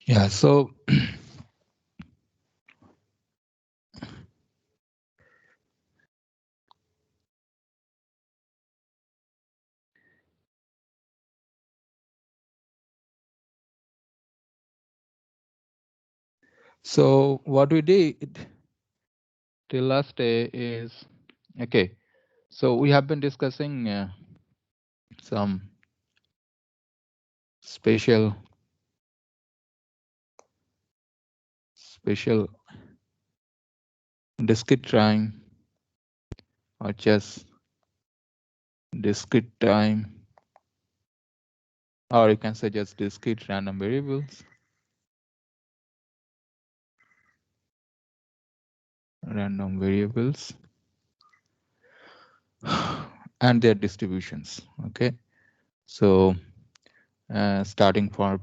Yeah, so so what we did till last day is, okay, so we have been discussing some special discrete time, or just discrete time, or you can say just discrete random variables, and their distributions. Okay, so starting from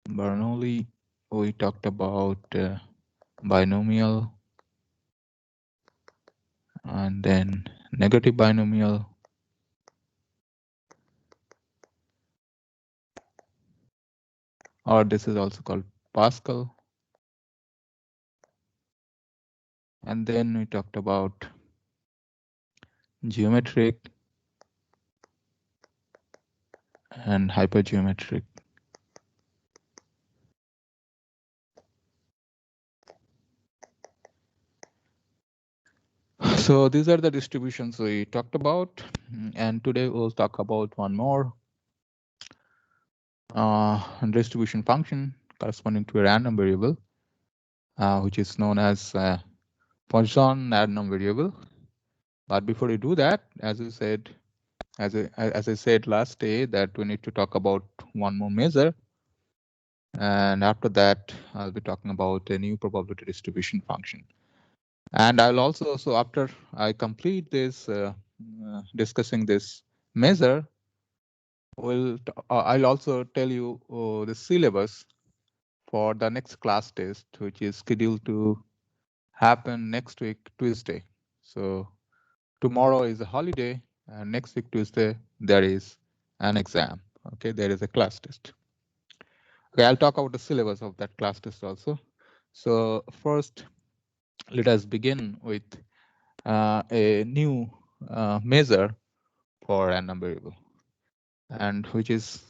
Bernoulli, we talked about binomial, and then negative binomial, or this is also called Pascal. And then we talked about geometric and hypergeometric. So these are the distributions we talked about, and today we'll talk about one more distribution function corresponding to a random variable, which is known as Poisson random variable. But before we do that, as I said last day, that we need to talk about one more measure, and after that I'll be talking about a new probability distribution function. And I'll also, so after I complete this discussing this measure, I'll also tell you the syllabus for the next class test, which is scheduled to happen next week, Tuesday. So tomorrow is a holiday, and next week, Tuesday, there is an exam. Okay, there is a class test. Okay, I'll talk about the syllabus of that class test also. So first, let us begin with a new measure for random variable, and which is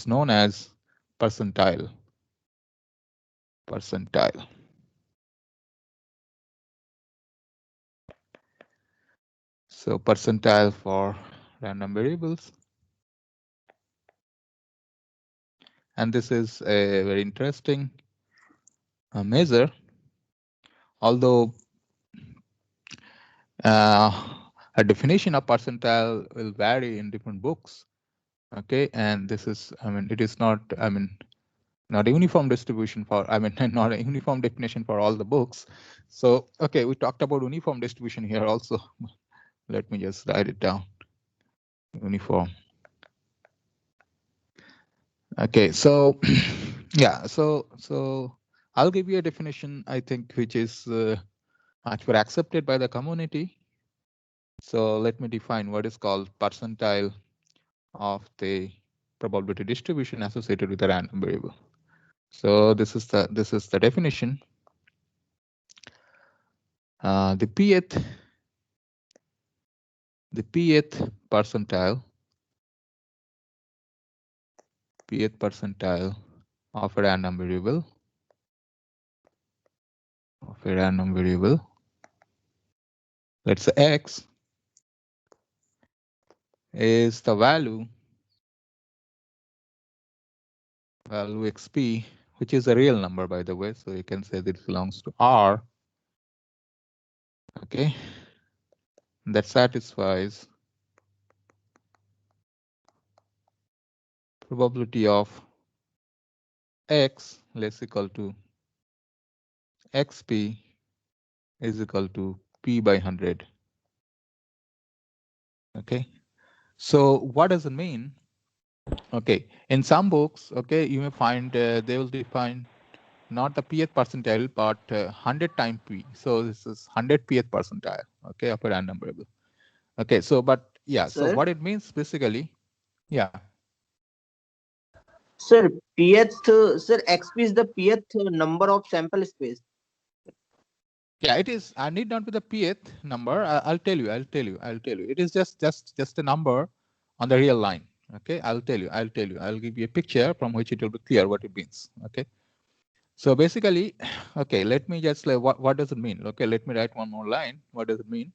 known as percentile. So percentile for random variables, and this is a very interesting measure, although a definition of percentile will vary in different books. Okay, and this is, I mean, it is not, I mean, not a uniform distribution for, I mean, not a uniform definition for all the books. So, okay, we talked about uniform distribution here also. Let me just write it down. Uniform. Okay, so yeah, so I'll give you a definition, I think, which is much more accepted by the community. So let me define what is called percentile of the probability distribution associated with a random variable. So this is the definition. The pth percentile of a random variable let's say x, is the value xp, which is a real number, by the way, so you can say that it belongs to R, okay, that satisfies probability of x less equal to xp is equal to p by 100. Okay, so what does it mean? Okay, in some books, okay, you may find they will define not the pth percentile, but 100 times p. So this is 100 pth percentile, okay, of a random variable. Okay, so but yeah, Sir? so what it means basically, yeah. Sir, pth, sir, xp is the pth number of sample space. Yeah, it is. I need not be the pth number. I'll tell you. I'll tell you. I'll tell you. It is just a number on the real line. Okay, I'll tell you. I'll tell you. I'll give you a picture from which it will be clear what it means. Okay. So basically, okay, let me just like what does it mean? Okay, let me write one more line. What does it mean?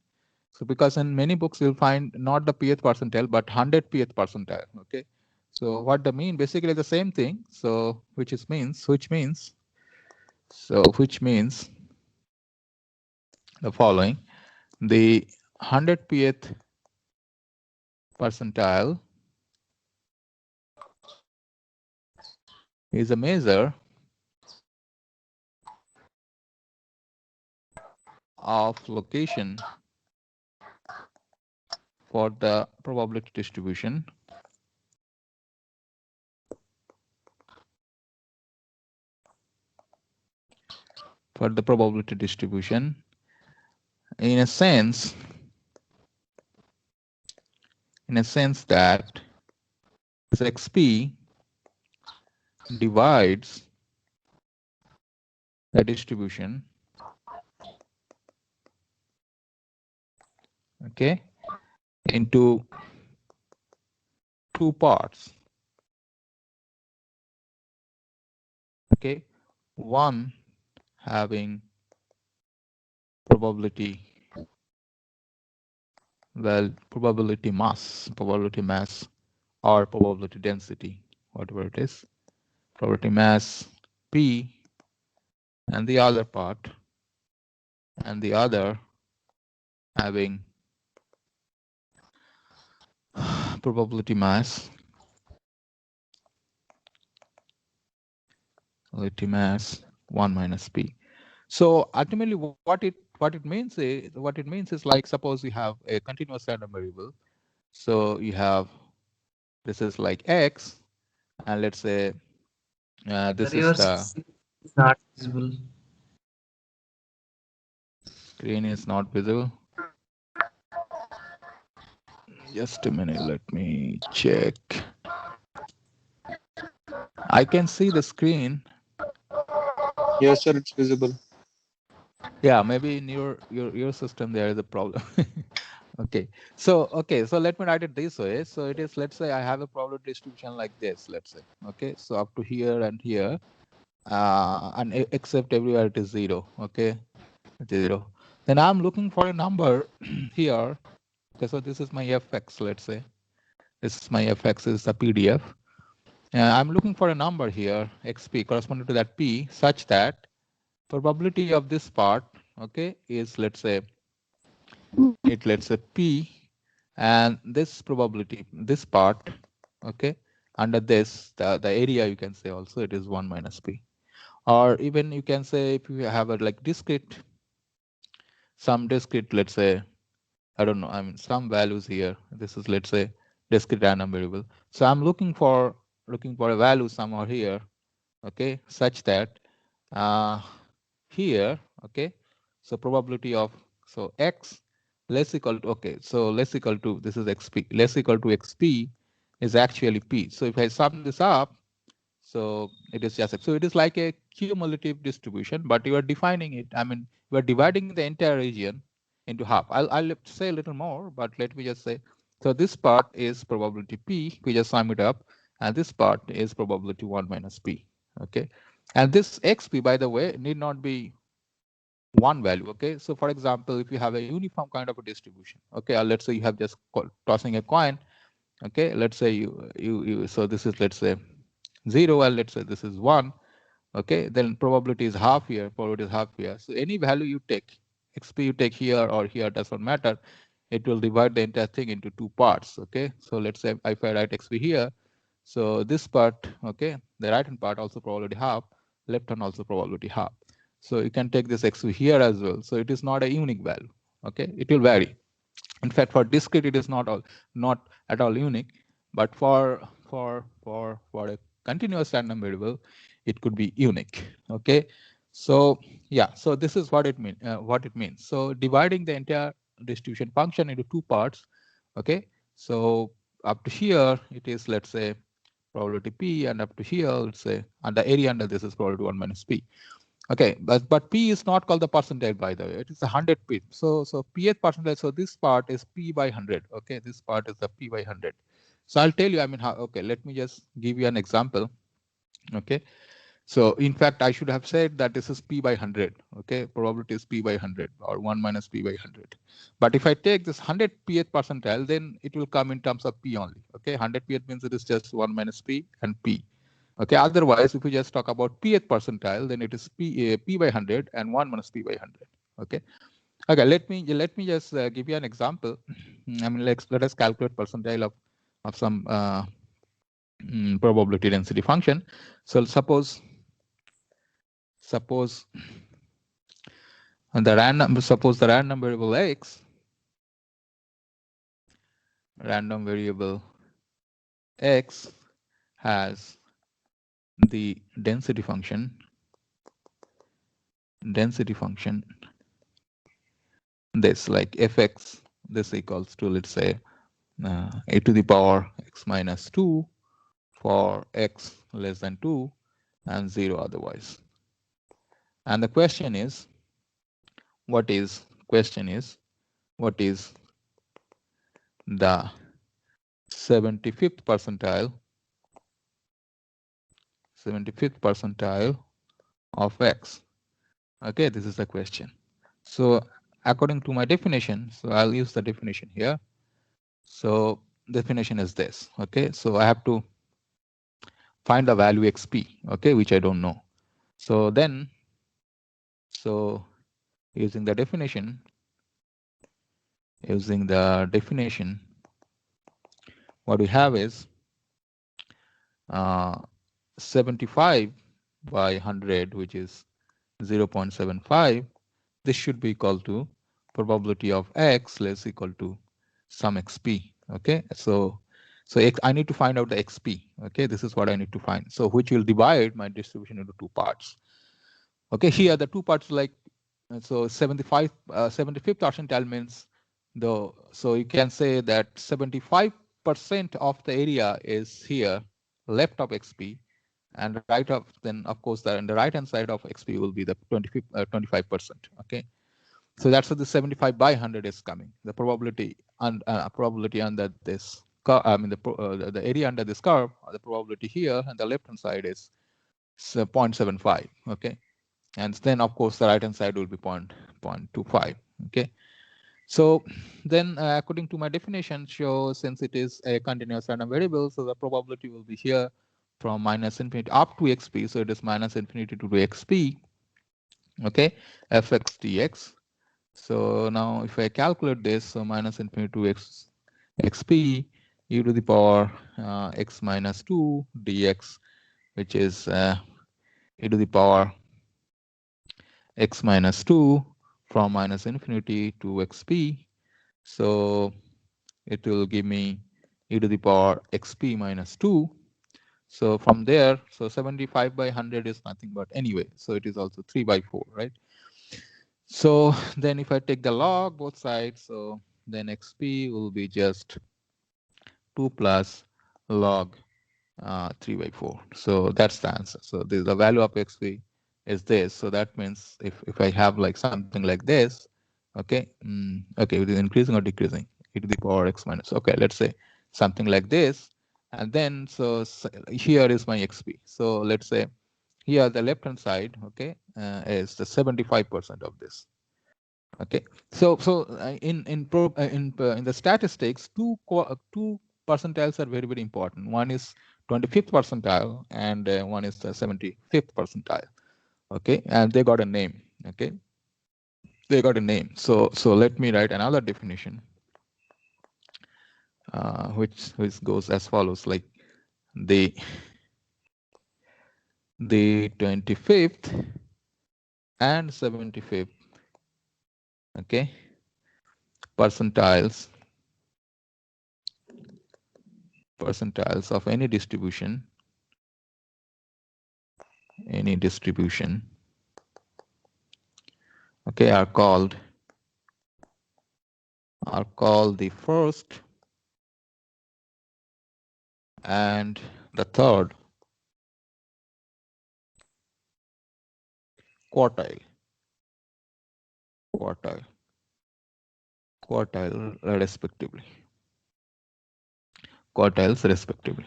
So because in many books you'll find not the pth percentile but 100 pth percentile. Okay. So what the mean? Basically the same thing. So which means the following: the 100 pth percentile is a measure of location for the probability distribution in a sense that xp divides the distribution, okay, into two parts. Okay, one having probability mass or probability density, whatever it is, probability mass p, and the other part, and the other having probability mass 1 minus p. So ultimately what it means is like, suppose you have a continuous random variable. So you have, this is like x, and let's say this Sir, is your the screen is not visible. screen is not visible. Just a minute, let me check. I can see the screen. Yes, sir, it's visible. Yeah, maybe in your system there is a problem. Okay, so let me write it this way. So it is, let's say I have a probability distribution like this, let's say. Okay, so up to here and here, and except everywhere it is 0. Okay, 0. Then I'm looking for a number here. Okay, so this is my fx, let's say. This is my fx, is the PDF. I'm looking for a number here, xp, corresponding to that p, such that probability of this part, okay, is, let's say p, and this probability, this part, okay, under this, the area, you can say also it is 1 minus p. Or even you can say, if you have a like discrete, let's say, I don't know, I mean some values here. This is, let's say, discrete random variable. So I'm looking for a value somewhere here, okay, such that here, okay, so probability of, so x less equal to, okay, so less equal to, this is xp, less equal to xp is actually p. So if I sum this up, so it is just, so it is like a cumulative distribution, but you are defining it, I mean, you are dividing the entire region into half. I'll say a little more, but let me just say, so this part is probability p, we just sum it up, and this part is probability 1 minus p. Okay, and this xp, by the way, need not be one value. Okay, so for example, if you have a uniform kind of a distribution, okay, or let's say you have just tossing a coin, okay, let's say so this is, let's say, 0, and let's say this is 1, okay, then probability is half here, probability is half here. So any value you take, xp you take here or here, doesn't matter, it will divide the entire thing into two parts. Okay, so let's say if I write xp here, so this part, okay, the right hand part also probability half, left hand also probability half. So you can take this xp here as well. So it is not a unique value. Okay, it will vary. In fact, for discrete, it is not at all unique, but for a continuous random variable, it could be unique. Okay, so yeah, so this is what it means. So dividing the entire distribution function into two parts. Okay, so up to here, it is, let's say, probability P, and up to here, let's say, and the area under this is probability 1 minus P. Okay, but P is not called the percentile, by the way. It is 100 P. So Pth percentile. So this part is P by 100. Okay, this part is the P by 100. So I'll tell you. I mean, how? Okay, let me just give you an example. Okay, so in fact, I should have said that this is P by 100. Okay, probability is P by 100 or 1 minus P by 100. But if I take this 100 Pth percentile, then it will come in terms of P only. Okay, 100 Pth means it is just 1 minus P and P. Okay, otherwise, if we just talk about Pth percentile, then it is P by 100 and 1 minus P by 100. Okay. Okay, let me just give you an example. I mean, let us calculate percentile of some probability density function. So suppose the random variable x has the density function this, like fx, this equals to, let's say, a to the power x minus 2 for x less than 2 and 0 otherwise. And the question is what is the 75th percentile of x. Okay, this is the question. So according to my definition, so I'll use the definition here. So definition is this. Okay, so I have to find the value xp, okay, which I don't know. So then, using the definition, what we have is 75 by 100, which is 0.75. This should be equal to probability of x less equal to some xp. Okay, so I need to find out the xp. Okay, this is what I need to find. So which will divide my distribution into two parts. Okay, here the two parts, like, so 75 75th percentile means so you can say that 75% of the area is here left of xp, and right of, then of course the right hand side of xp will be the 25%. Okay, so that's what the 75 by 100 is coming. The probability and probability under this curve, I mean the area under this curve, the probability here, and the left hand side is 0.75. Okay, and then of course the right hand side will be 0.25. Okay, so then according to my definition, since it is a continuous random variable, so the probability will be here from minus infinity up to xp. So it is minus infinity to xp. Okay, fx dx. So now if I calculate this, so minus infinity to xp e to the power x minus 2 dx, which is e to the power x minus 2 from minus infinity to xp. So it will give me e to the power xp minus 2. So from there, so 75 by 100 is nothing but anyway, so it is also 3 by 4, right? So then if I take the log both sides, so then xp will be just 2 plus log 3 by 4. So that's the answer. So the value of xp is this. So that means if I have like something like this, okay, okay, it is increasing or decreasing, e to the power x minus, okay, let's say something like this. And then so here is my xp. So let's say here the left hand side, okay, is the 75% of this. Okay, so in the statistics, two percentiles are very, very important. One is 25th percentile and one is the 75th percentile. Okay, and they got a name. Okay, they got a name. So let me write another definition, which goes as follows: like the 25th and 75th, okay, percentiles of any distribution, okay, are called the first and the third quartile, respectively, quartiles respectively.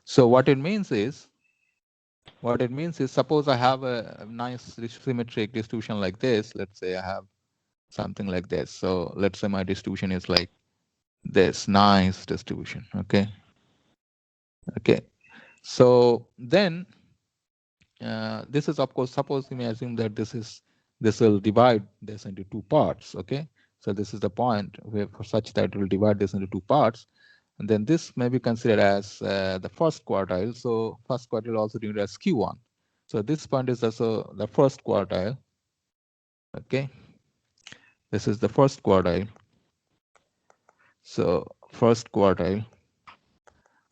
So what it means is, suppose I have a nice symmetric distribution like this. Let's say I have something like this. So let's say my distribution is like this nice distribution. Okay. So then this is, of course, suppose we may assume that this will divide this into two parts. Okay. So this is the point where for such that it will divide this into two parts. And then this may be considered as the first quartile. So first quartile also denoted as Q1. So this point is also the first quartile. Okay. This is the first quartile. So first quartile,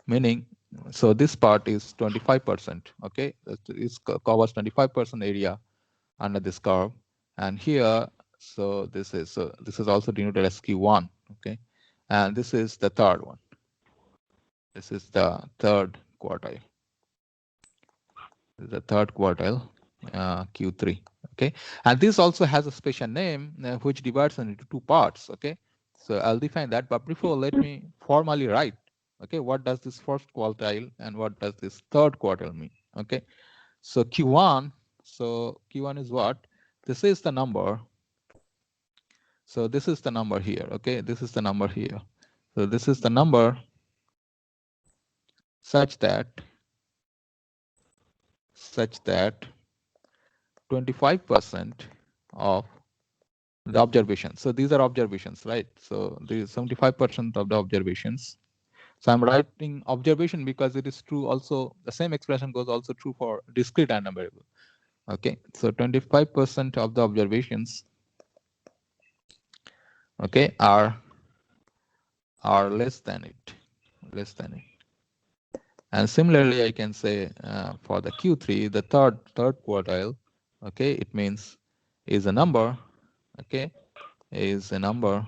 meaning, so this part is 25%. Okay. It covers 25% area under this curve. And here, so this is also denoted as Q1. Okay. And this is the third one. This is the third quartile. This is the third quartile, Q3. Okay. And this also has a special name which divides into two parts. Okay. So I'll define that. But before, let me formally write. Okay. What does this first quartile and what does this third quartile mean? Okay. So Q1. So Q1 is what? This is the number. So this is the number here. Okay. This is the number here. So this is the number such that 25% of the observations. So these are observations, right? So there is 75% of the observations. So I'm writing observation because it is true also. The same expression goes also true for discrete random variable. Okay. So 25% of the observations, okay, are less than it. And similarly, I can say for the Q3, the third quartile, okay, it means is a number, okay, is a number.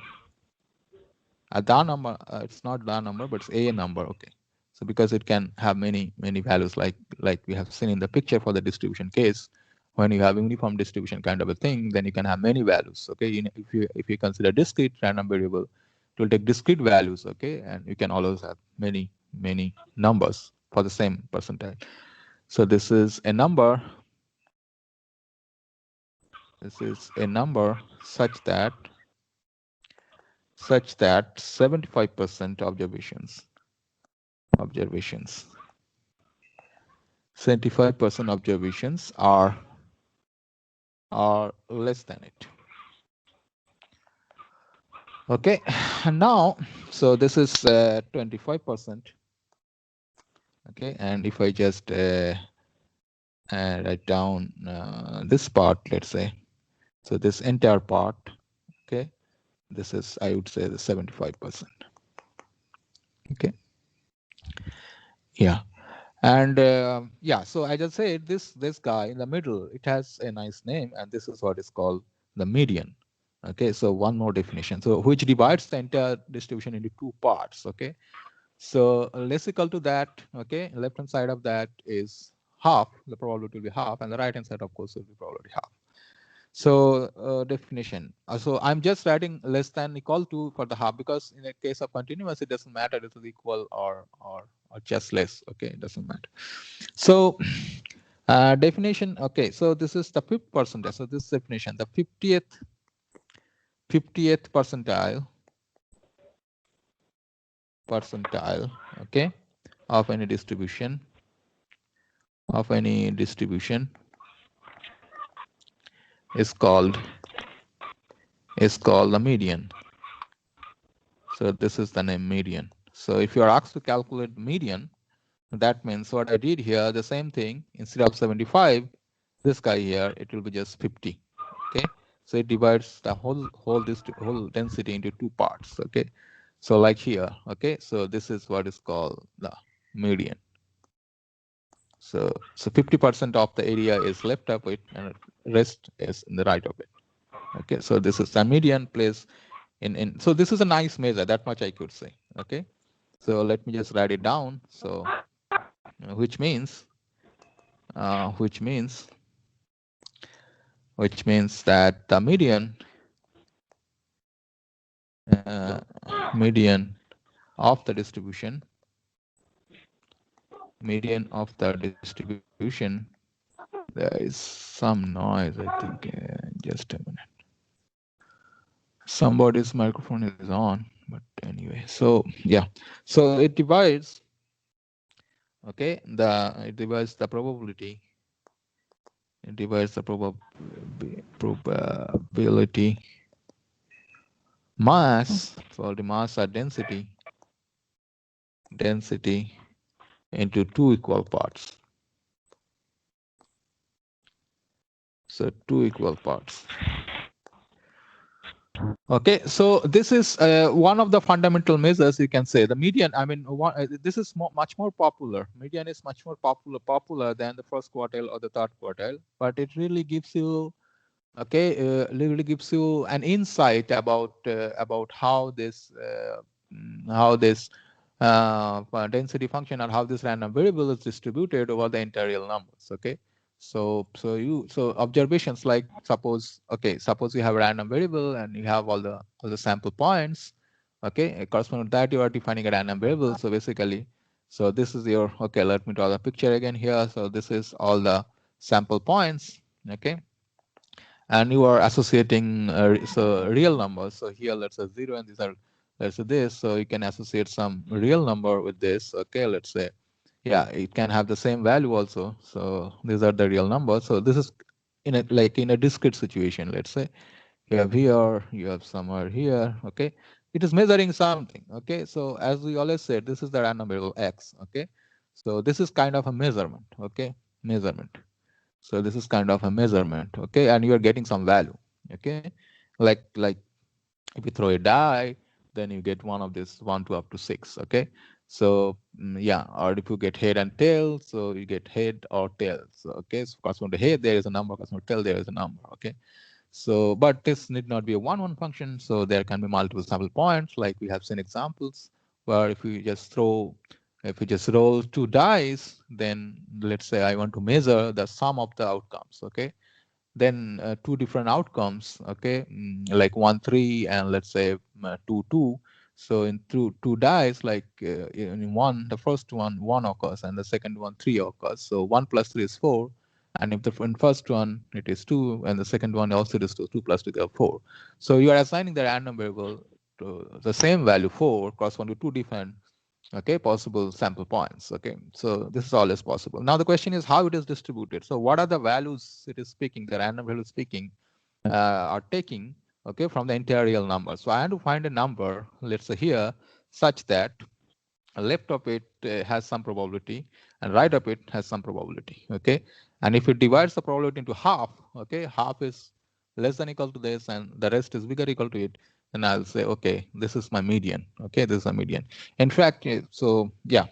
The number, it's not the number, but it's a number, okay. So because it can have many values, like we have seen in the picture for the distribution case, when you have uniform distribution kind of a thing, then you can have many values, okay. If you consider discrete random variable, it will take discrete values, okay, and you can always have many numbers for the same percentile. So this is a number. This is a number such that 75% observations, 75% observations are less than it. Okay, and now, so this is 25%. Okay, and if I just write down this part, let's say, so this entire part, okay, this is, I would say, the 75%. Okay, yeah. And yeah, so I just said this guy in the middle, it has a nice name, and this is what is called the median. Okay, so one more definition, so which divides the entire distribution into two parts. Okay, so less equal to that. Okay, left hand side of that is half, the probability will be half, and the right hand side, of course, will be probability half. So definition. So I'm just writing less than equal to for the half, because in the case of continuous, it doesn't matter if it is equal or just less. Okay, it doesn't matter. So definition. Okay, so this is the 50th percentile. So this definition, the 50th percentile. Okay, of any distribution. Is called the median. So this is the name median. So if you are asked to calculate median, that means what I did here, the same thing, instead of 75, this guy here, it will be just 50. Okay, so it divides the whole density into two parts. Okay, so like here. Okay, so this is what is called the median. So 50% of the area is left of it, and rest is in the right of it. Okay, so this is the median place in. So this is a nice measure. That much I could say. Okay, so let me just write it down. So which means that the median of the distribution, there is some noise, I think. Just a minute. Somebody's microphone is on, but anyway. So yeah, so it divides. Okay, it divides the probability. It divides the probability mass, for the mass or density into two equal parts. So two equal parts. Okay, so this is one of the fundamental measures, you can say. The median, I mean, this is much more popular. Median is much more popular than the first quartile or the third quartile, but it really gives you, okay, really gives you an insight about how this density function, or how this random variable is distributed over the interior numbers. Okay, so observations, like suppose you have a random variable and you have all the sample points. Okay, corresponding to that you are defining a random variable. So basically, so this is your, okay, let me draw the picture again here. So this is all the sample points. Okay, and you are associating so real numbers. So here let's say 0, and these are, let's say this. So you can associate some real number with this. Okay, let's say, yeah, it can have the same value also. So these are the real numbers. So this is in a discrete situation. Let's say you have here, you have somewhere here. Okay, it is measuring something. Okay, so as we always said, this is the random variable x. Okay, so this is kind of a measurement. Okay, measurement. So this is kind of a measurement, okay, and you are getting some value, okay, like if you throw a die, then you get one of this 1 to up to 6, okay. So yeah, or if you get head and tail, so you get head or tails, okay. So corresponding to head there is a number, corresponding to tail there is a number, okay. So but this need not be a one function, so there can be multiple sample points, like we have seen examples where if you just roll two dice, then let's say I want to measure the sum of the outcomes, okay, then two different outcomes, okay, like 1 3 and let's say 2 2. So in two dice, like in one, the first one occurs and the second one 3 occurs. So 1 plus 3 is 4, and if the first one it is 2 and the second one also is 2 plus 2 is 4. So you are assigning the random variable to the same value 4 corresponding to two different, okay, possible sample points. Okay, so this is always possible. Now the question is how it is distributed. So what are the values it is speaking, the random value speaking are taking, okay, from the interior number. So I have to find a number, let's say here, such that left of it has some probability and right of it has some probability, okay. And if it divides the probability into half, okay, half is less than equal to this and the rest is bigger equal to it, then I'll say, okay, this is my median, okay, this is a median. In fact, so yeah,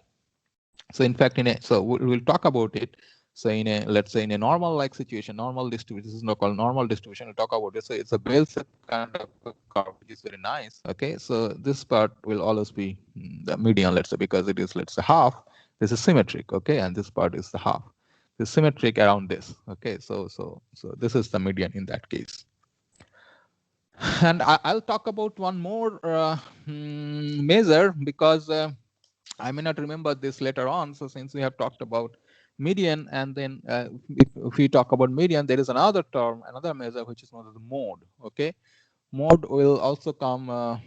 so in fact, so we'll talk about it. So in a, let's say in a normal like situation, normal distribution, this is not called normal distribution, we'll talk about it. So it's a bell shape kind of a curve, which is very nice. Okay, so this part will always be the median, let's say, because it is, let's say, half. This is symmetric, okay, and this part is the half. It's symmetric around this. Okay, so this is the median in that case. And I'll talk about one more measure, because I may not remember this later on. So since we have talked about median, and then if we talk about median, there is another term, another measure, which is known as the mode. Okay, mode will also come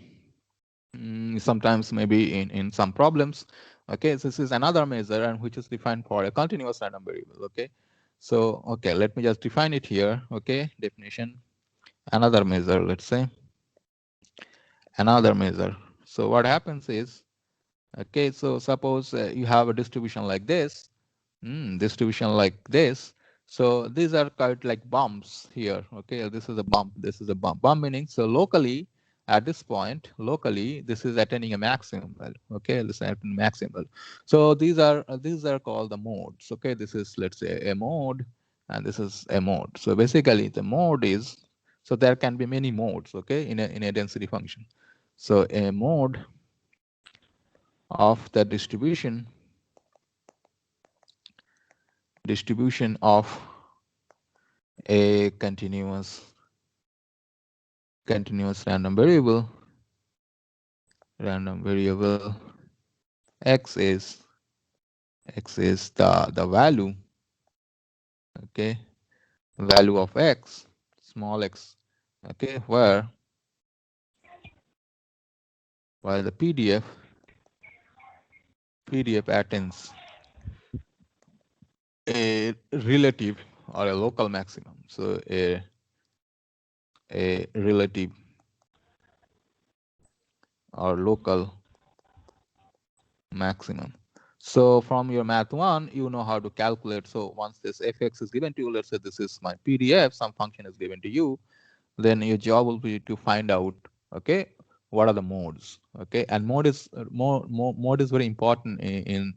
sometimes maybe in some problems. Okay, so this is another measure, and which is defined for a continuous random variable. Okay, so okay, let me just define it here. Okay, definition, another measure, let's say another measure. So what happens is, okay, so suppose you have a distribution like this, distribution like this. So these are quite like bumps here. Okay, this is a bump, this is a bump. Bump meaning, so locally at this point, locally this is attaining a maximum value. Okay, this is attaining maximum value. So these are called the modes. Okay, this is, let's say, a mode, and this is a mode. So basically the mode is, so there can be many modes, okay, in a density function. So a mode of the distribution distribution of a continuous random variable x is the value, okay, value of x, small x, okay, where while the PDF attains a relative or a local maximum. So a relative or local maximum. So from your math 1, you know how to calculate. So once this fx is given to you, let's say this is my PDF, some function is given to you, then your job will be to find out, okay, what are the modes, okay, and mode is very important in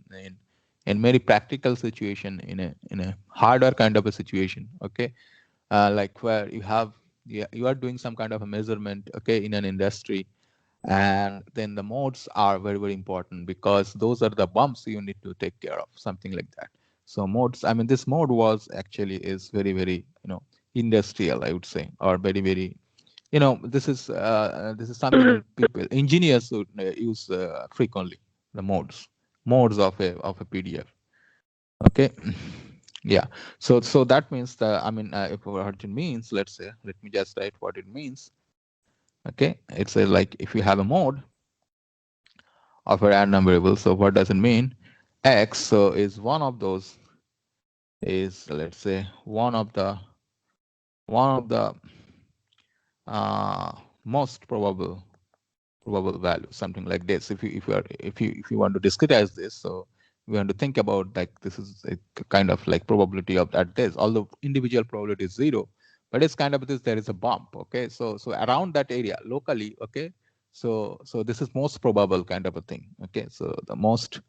many practical situation, in a hardware kind of a situation, okay, like where you are doing some kind of a measurement, okay, in an industry, and then the modes are very, very important because those are the bumps you need to take care of, something like that. So modes, I mean, this mode was actually is very, very, industrial, I would say, or very, very, this is something that people, engineers would use frequently, the modes of a PDF. Okay. Yeah. So that means if what it means, let's say, let me just write what it means. Okay. It's like if you have a mode of a random variable. So what does it mean? X so is one of those, is, let's say, one of the most probable value, something like this. If you want to discretize this, so we want to think about like this is a kind of like probability of that this, although individual probability is 0, but it's kind of this, there is a bump, okay, so around that area locally, okay, so this is most probable kind of a thing, okay, so the most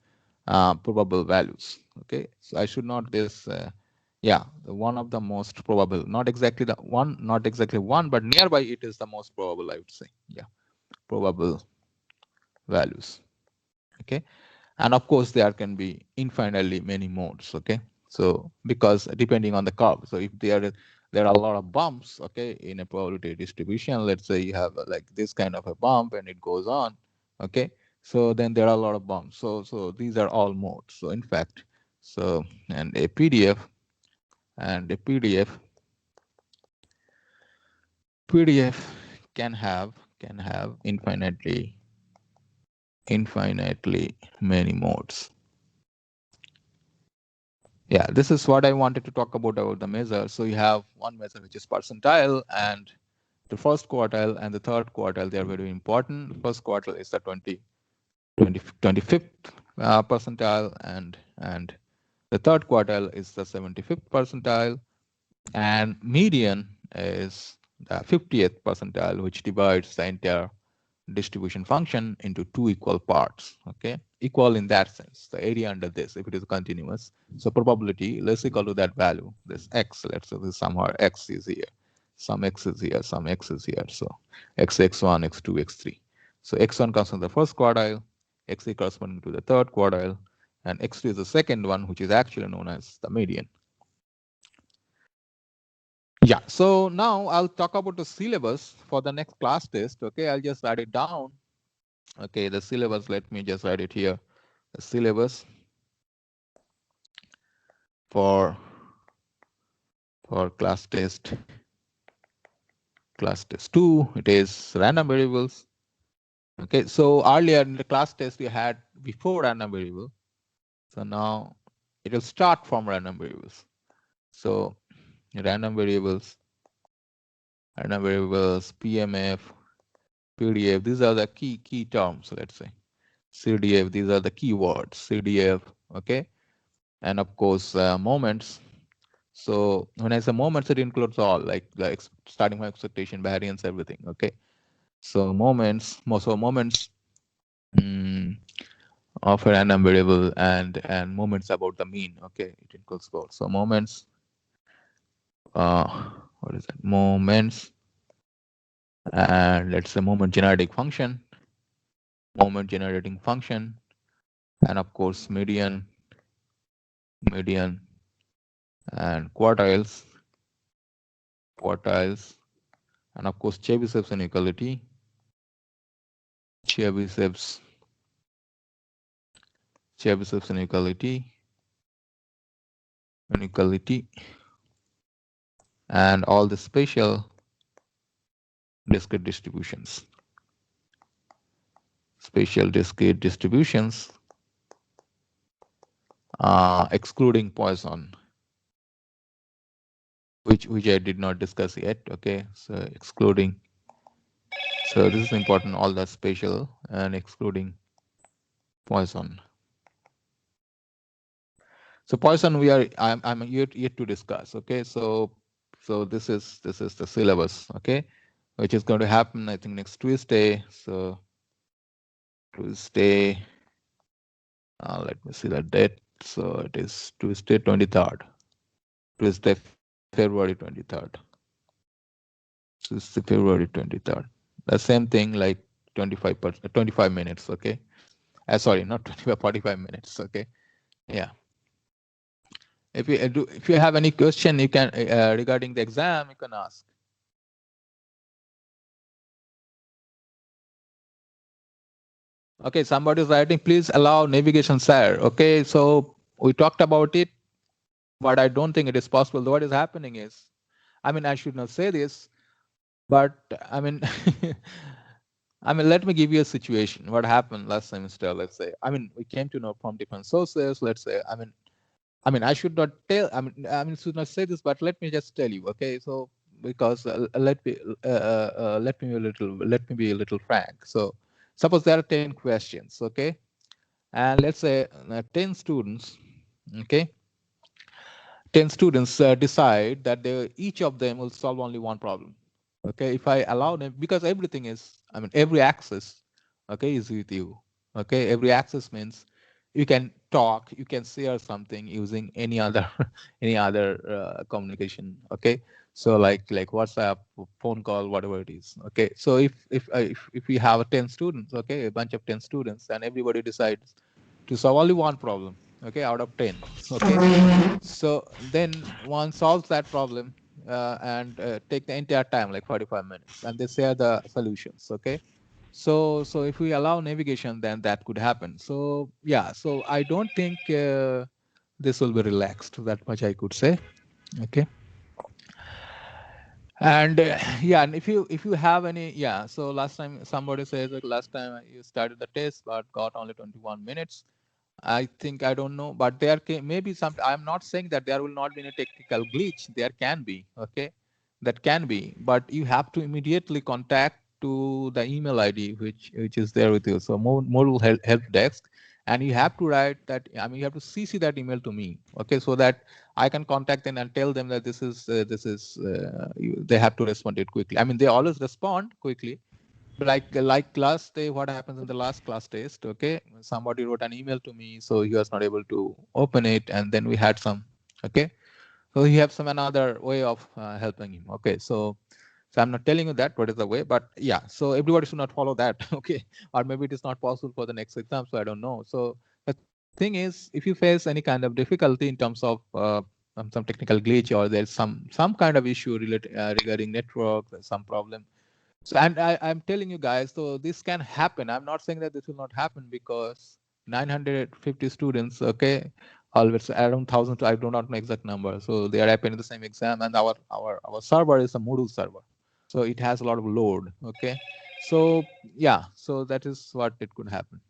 probable values, okay, so I should not this yeah, one of the most probable, not exactly one, but nearby it is the most probable, I would say. Yeah, probable values, okay, and of course there can be infinitely many modes, okay, so because depending on the curve, so if there are a lot of bumps, okay, in a probability distribution, let's say you have like this kind of a bump and it goes on, okay, so then there are a lot of bumps, so these are all modes. So in fact, so and a PDF can have infinitely many modes. Yeah, this is what I wanted to talk about the measure. So you have one measure which is percentile, and the first quartile and the third quartile, they are very important. The first quartile is the 25th percentile, and the third quartile is the 75th percentile, and median is the 50th percentile, which divides the entire distribution function into two equal parts, okay, equal in that sense, the area under this, if it is continuous, so probability less equal to that value, this x, let's say this somehow x is here, some x is here, some x is here, so x1, x2, x3, so x1 comes from the first quartile, x3 corresponding to the third quartile, and x2 is the second one, which is actually known as the median. Yeah, so now I'll talk about the syllabus for the next class test. Okay, I'll just write it down. Okay, the syllabus, let me just write it here. The syllabus for class test 2, it is random variables. Okay, so earlier in the class test you had before random variable. So now it will start from random variables. So random variables, PMF, PDF, these are the key terms, let's say. CDF, these are the keywords, CDF, okay? And of course, moments. So when I say moments, it includes all, like starting from expectation, variance, everything, okay? So moments, of a random variable, and moments about the mean, okay? It includes both. So moments, what is that? Moments, and let's say moment generating function, and of course median, and quartiles, and of course Chebyshev's inequality, Chebyshev's inequality, and all the spatial discrete distributions. Spatial discrete distributions, excluding Poisson, which I did not discuss yet. Okay, so excluding. So this is important. All the spatial and excluding Poisson. So Poisson, I'm yet to discuss. Okay, so this is the syllabus. Okay, which is going to happen I think next Tuesday. So Tuesday, let me see the date. So it is Tuesday 23rd. Tuesday February 23rd. Tuesday February 23rd. The same thing like 25 minutes. Okay. Sorry, not 25, 45 minutes. Okay. Yeah. If you have any question, you can regarding the exam, you can ask. Okay, somebody is writing, please allow navigation, sir. Okay, so we talked about it, but I don't think it is possible. What is happening is, I mean, I should not say this, but I mean, let me give you a situation. What happened last semester, let's say. I mean, we came to know from different sources, let's say. I mean, I should not tell. Should not say this, but let me just tell you. Okay, so because let me be a little frank. So, suppose there are 10 questions. Okay, and let's say 10 students. Okay, 10 students decide that each of them will solve only one problem. Okay, if I allow them, because everything is, every access, okay, is with you. Okay, every access means you can talk, you can share something using any other communication. Okay, so like WhatsApp, phone call, whatever it is. Okay, so if we have 10 students, okay, a bunch of 10 students, and everybody decides to solve only one problem, okay, out of 10. Okay, so then one solves that problem and take the entire time, like 45 minutes, and they share the solutions. Okay, so if we allow navigation, then that could happen. So yeah, so I don't think this will be relaxed. That much I could say. Okay, and yeah, and if you have any, yeah, so last time somebody says that last time you started the test but got only 21 minutes. I think, I don't know, but there can maybe some. I'm not saying that there will not be any technical glitch. There can be, okay, that can be, but you have to immediately contact to the email ID which is there with you. So Module help desk, and you have to write that. You have to CC that email to me, okay, so that I can contact them and tell them that this is they have to respond it quickly. They always respond quickly, like last day, what happens in the last class test, okay, somebody wrote an email to me, so he was not able to open it, and then we had some, okay, so he have some another way of helping him. Okay, so I'm not telling you that what is the way, but yeah, so everybody should not follow that. Okay, or maybe it is not possible for the next exam, so I don't know. So the thing is, if you face any kind of difficulty in terms of some technical glitch, or there's some kind of issue related regarding network, some problem. So, and I'm telling you guys, so this can happen. I'm not saying that this will not happen, because 950 students, okay, always around 1,000, I do not know exact number. So they are applying the same exam, and our server is a Moodle server. So it has a lot of load, okay. So yeah, so that is what it could happen.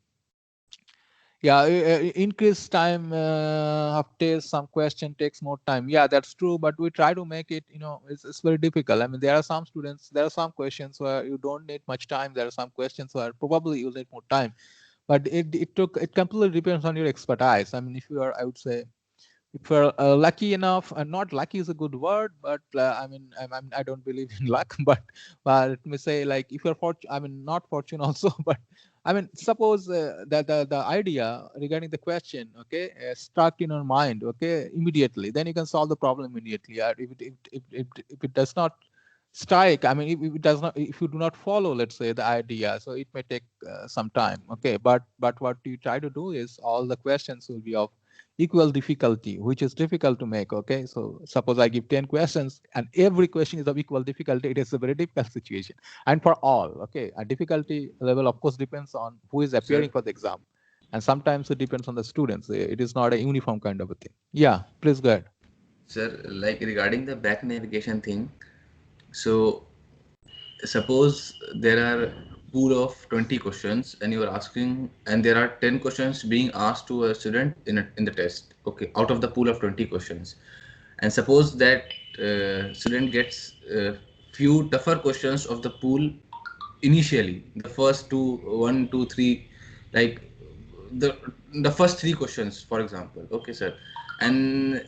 Yeah, increase time of test, some question takes more time. Yeah, that's true, but we try to make it, it's very difficult. There are some students, there are some questions where you don't need much time. There are some questions where probably you need more time, but it completely depends on your expertise. If you are, I would say, if you're lucky enough, and not lucky is a good word, but I don't believe in luck, but let me say, like, if you're not fortune also, but suppose that the idea regarding the question, okay, struck in your mind, okay, immediately, then you can solve the problem immediately. If it does not strike, if it does not, if you do not follow, let's say, the idea, so it may take some time, okay, but what you try to do is all the questions will be of equal difficulty, which is difficult to make. Okay, so suppose I give 10 questions and every question is of equal difficulty, it is a very difficult situation. And for all, okay, a difficulty level of course depends on who is appearing for the exam, and sometimes it depends on the students. It is not a uniform kind of a thing. Yeah, please go ahead. Sir, like regarding the back navigation thing, so suppose there are pool of 20 questions and you are asking, and there are 10 questions being asked to a student in the test, okay, out of the pool of 20 questions. And suppose that student gets few tougher questions of the pool initially, the first two, one, two, three, like the the first three questions, for example, okay, sir. And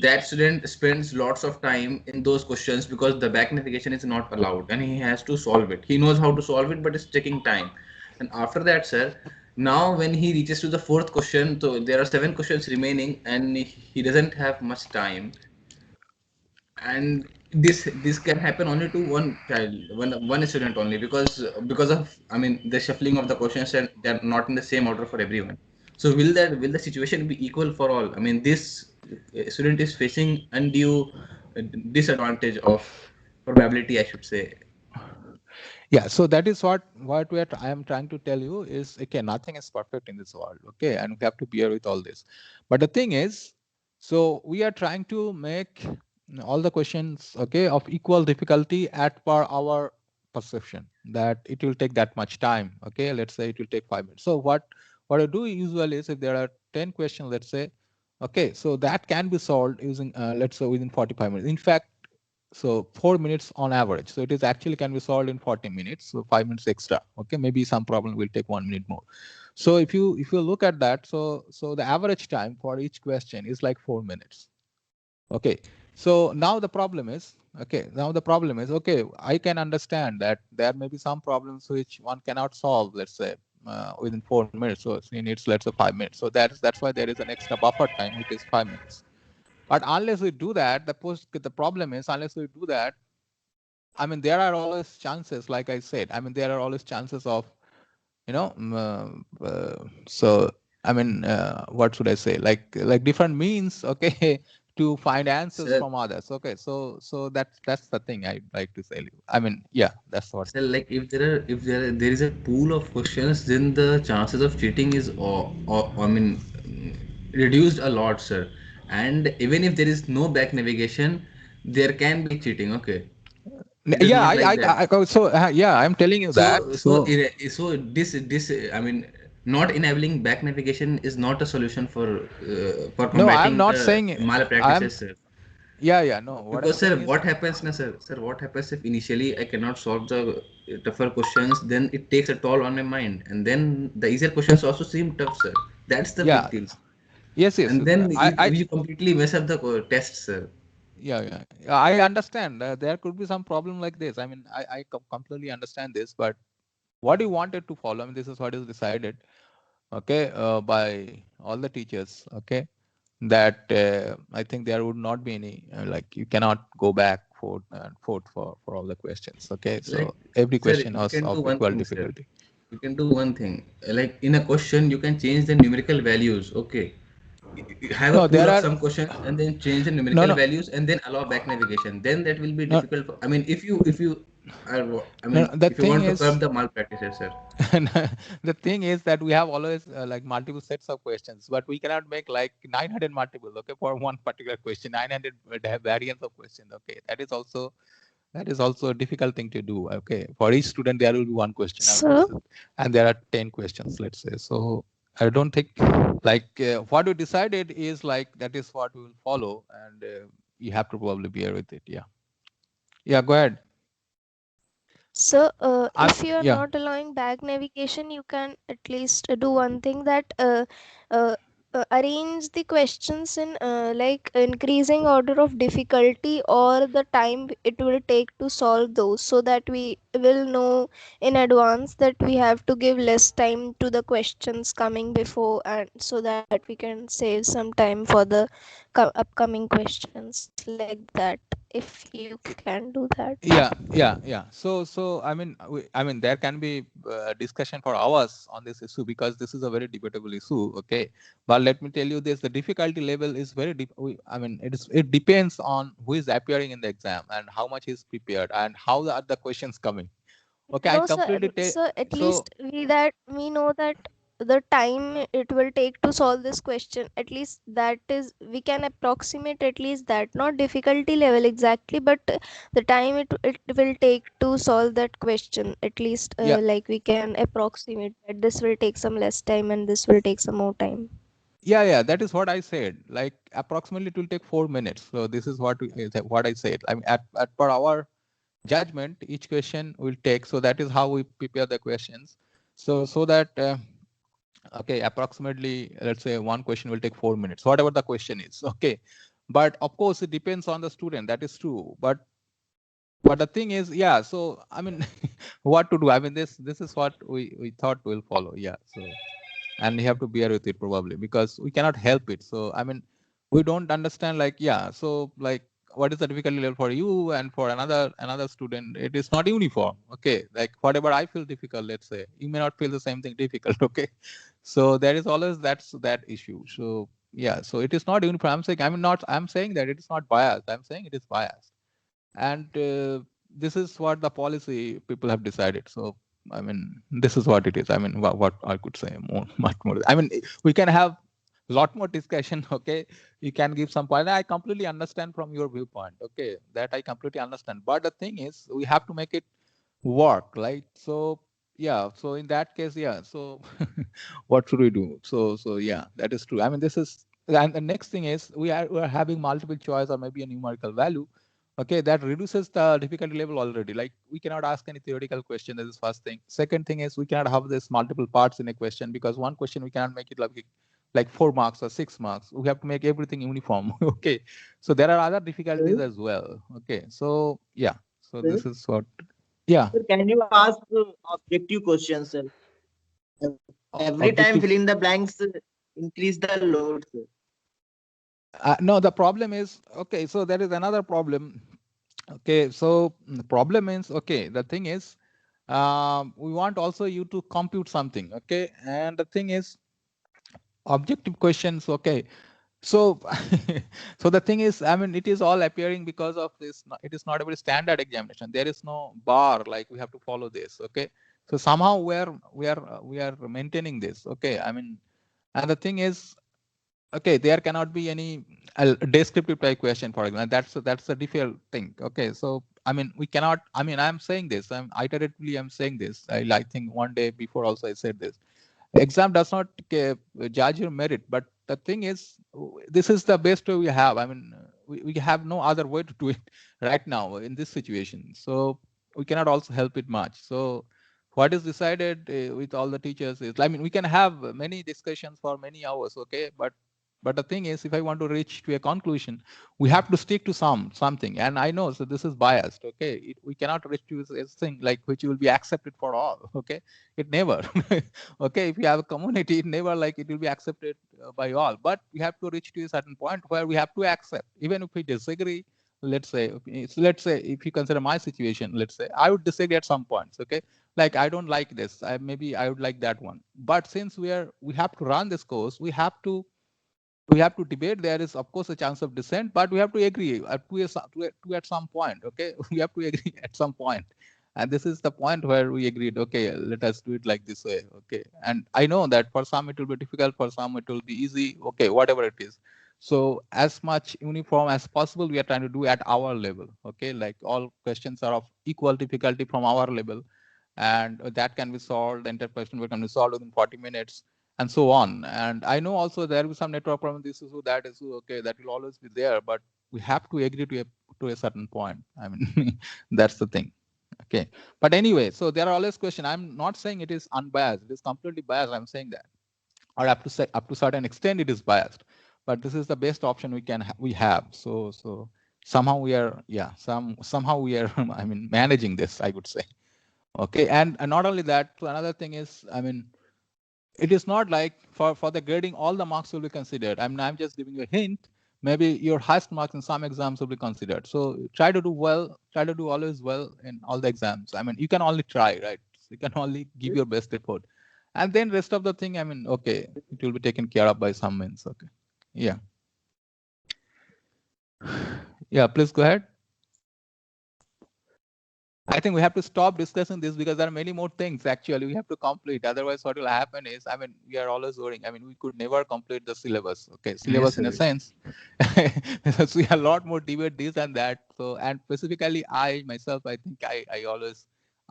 that student spends lots of time in those questions because the back navigation is not allowed and he has to solve it. He knows how to solve it, but it's taking time. And after that, sir, now when he reaches to the fourth question, so there are seven questions remaining and he doesn't have much time. And this can happen only to one child, one student only, because of, I mean, the shuffling of the questions, and they're not in the same order for everyone. So will the situation be equal for all? I mean, this student is facing undue disadvantage of probability, I should say. Yeah, so that is what I am trying to tell you is, okay, nothing is perfect in this world, okay, and we have to bear with all this. But the thing is, so we are trying to make all the questions, okay, of equal difficulty at per our perception that it will take that much time. Okay, let's say it will take 5 minutes. So what I do usually is, if there are 10 questions, let's say, okay, so that can be solved using let's say within 45 minutes. In fact, so 4 minutes on average, so it is actually can be solved in 40 minutes, so 5 minutes extra. Okay, maybe some problem will take 1 minute more. So if you look at that, so the average time for each question is like 4 minutes. Okay, so now the problem is, okay, I can understand that there may be some problems which one cannot solve, let's say within 4 minutes, so it needs, let's say, 5 minutes. So that's why there is an extra buffer time, which is 5 minutes. But unless we do that, the problem is, unless we do that, I mean, there are always chances, like I said, I mean, there are always chances of, so, I mean, what should I say? Like different means, okay, to find answers Sir, from others. Okay, so that's the thing I like to say. I mean, yeah, that's what. sir, like if there is a pool of questions, then the chances of cheating is, I mean, reduced a lot, sir. And even if there is no back navigation, there can be cheating. Okay, it is Yeah, not like that. so yeah, I'm telling you that. So So this I mean, not enabling back navigation is not a solution for no, I'm combating not the saying I'm. malpractices, sir. Yeah, no. What I'm Because sir, saying is, what happens now, sir, what happens if initially I cannot solve the tougher questions, then it takes a toll on my mind, and then the easier questions also seem tough, sir. That's the yeah, big deal. yes. And then I you completely mess up the test, sir. yeah, I understand there could be some problem like this. I mean, I completely understand this, but what you wanted to follow, I mean, this is what is decided, okay, by all the teachers, okay, that I think there would not be any like you cannot go back forth and forth for all the questions. Okay, Like, so every sir, question we was can do of one equal thing, sir. difficulty. We can do one thing. Like in a question, you can change the numerical values. Okay, you have a No, pool there of are some questions and then change the no, numerical no, values and then allow back navigation. Then that will be no, difficult. I mean, if you are, I no. mean, The if you thing want to is, curb the malpractices, sir. the thing is that we have always like multiple sets of questions, but we cannot make like 900 multiple. Okay, for one particular question, 900 variants of questions. Okay, that is also a difficult thing to do. Okay, for each student there will be one question. I mean, So, and there are 10 questions, let's say. So I don't think like what we decided is like that is what we will follow, and you have to probably bear with it. Yeah, go ahead. so I'm if you are yeah. not allowing back navigation, you can at least do one thing, that uh, arrange the questions in like increasing order of difficulty or the time it will take to solve those, so that we will know in advance that we have to give less time to the questions coming before, and so that we can save some time for the upcoming questions, like that, if you can do that. Yeah. So I mean, I mean, there can be discussion for hours on this issue because this is a very debatable issue. Okay, but let me tell you this: the difficulty level is very deep. I mean, it depends on who is appearing in the exam and how much is prepared and how are the questions coming. Okay, I No, sir. completely take. So at So least we know that the time it will take to solve this question, at least that is we can approximate at least that, not difficulty level exactly, but the time it will take to solve that question. At least yeah, like we can approximate that this will take some less time and this will take some more time. yeah, that is what I said. Like approximately it will take 4 minutes. So this is what I said. I mean, at per our judgment, each question will take. So that is how we prepare the questions. So that okay, approximately let's say one question will take 4 minutes, whatever the question is. Okay, but of course it depends on the student. That is true. But the thing is, yeah. So I mean, what to do? I mean, this is what we thought we'll follow. Yeah. So and you have to bear with it probably because we cannot help it. So I mean, we don't understand like, yeah, so like what is the difficulty level for you and for another student, it is not uniform. Okay, like whatever I feel difficult, let's say you may not feel the same thing difficult. Okay, so there is always that issue. So yeah, so it is not uniform. I'm saying that it is not biased. I'm saying it is biased, and this is what the policy people have decided. So I mean, this is what it is. I mean, what I could say more, much more. I mean, we can have a lot more discussion. Okay, you can give some point. I completely understand from your viewpoint. Okay, that I completely understand. But the thing is, we have to make it work, right? So yeah. So in that case, yeah. So what should we do? So yeah, that is true. I mean, this is, and the next thing is we are having multiple choice or maybe a numerical value. Okay, that reduces the difficulty level already. Like we cannot ask any theoretical question. That is first thing. Second thing is we cannot have this multiple parts in a question because one question we cannot make it like 4 marks or 6 marks. We have to make everything uniform. Okay, so there are other difficulties as well. Okay, so yeah, so Sir, this is what, yeah. sir, can you ask objective questions, sir? Every time Objective. fill in the blanks, increase the load, sir. No, the problem is, okay, so there is another problem. Okay, so the problem is, okay, the thing is, we want also you to compute something. Okay, and the thing is, objective questions. Okay, so so the thing is, I mean, it is all appearing because of this. It is not a very standard examination. There is no bar like we have to follow this. Okay, so somehow we are maintaining this. Okay, I mean, and the thing is, okay, there cannot be any descriptive type question, for example. That's a difficult thing. Okay, so I mean, we cannot. I mean, I'm saying this. I'm saying this. I think one day before also I said this. Exam does not judge your merit, but the thing is, this is the best way we have. I mean, we have no other way to do it right now in this situation. So we cannot also help it much. So what is decided with all the teachers is, I mean, we can have many discussions for many hours. Okay, but the thing is, if I want to reach to a conclusion, we have to stick to something. And I know, so this is biased. Okay, we cannot reach to a thing like which will be accepted for all. Okay, it never. Okay, if you have a community, it never like it will be accepted by all. But we have to reach to a certain point where we have to accept, even if we disagree. Let's say if you consider my situation, let's say I would disagree at some points. Okay, like I don't like this. Maybe I would like that one. But since we have to run this course, we have to debate. There is of course a chance of dissent, but we have to agree to at some point. Okay, we have to agree at some point, and this is the point where we agreed. Okay, let us do it like this way. Okay, and I know that for some it will be difficult, for some it will be easy. Okay, whatever it is. So as much uniform as possible, we are trying to do at our level. Okay, like all questions are of equal difficulty from our level, and that can be solved. The entire question can be solved within 40 minutes and so on. And I know also there will be some network problem, this issue, that issue. Okay, that will always be there, but we have to agree to a certain point. I mean, that's the thing. Okay, but anyway, so there are always questions. I'm not saying it is unbiased. It is completely biased. I'm saying that, or up to certain extent, it is biased. But this is the best option we have. So somehow we are, yeah, somehow we are. I mean, managing this, I would say. Okay, and not only that. So another thing is, I mean, it is not like for the grading all the marks will be considered. I'm just giving you a hint. Maybe your highest marks in some exams will be considered. So try to do always well in all the exams. I mean, you can only try, right? You can only give your best effort. And then rest of the thing, I mean, okay, it will be taken care of by some means. Okay. Yeah. Yeah, please go ahead. I think we have to stop discussing this because there are many more things actually we have to complete. Otherwise, what will happen is, I mean, we are always worrying. I mean, we could never complete the syllabus. Okay, syllabus in a sense. So we have a lot more debate this and that. So, and specifically, I myself, I think I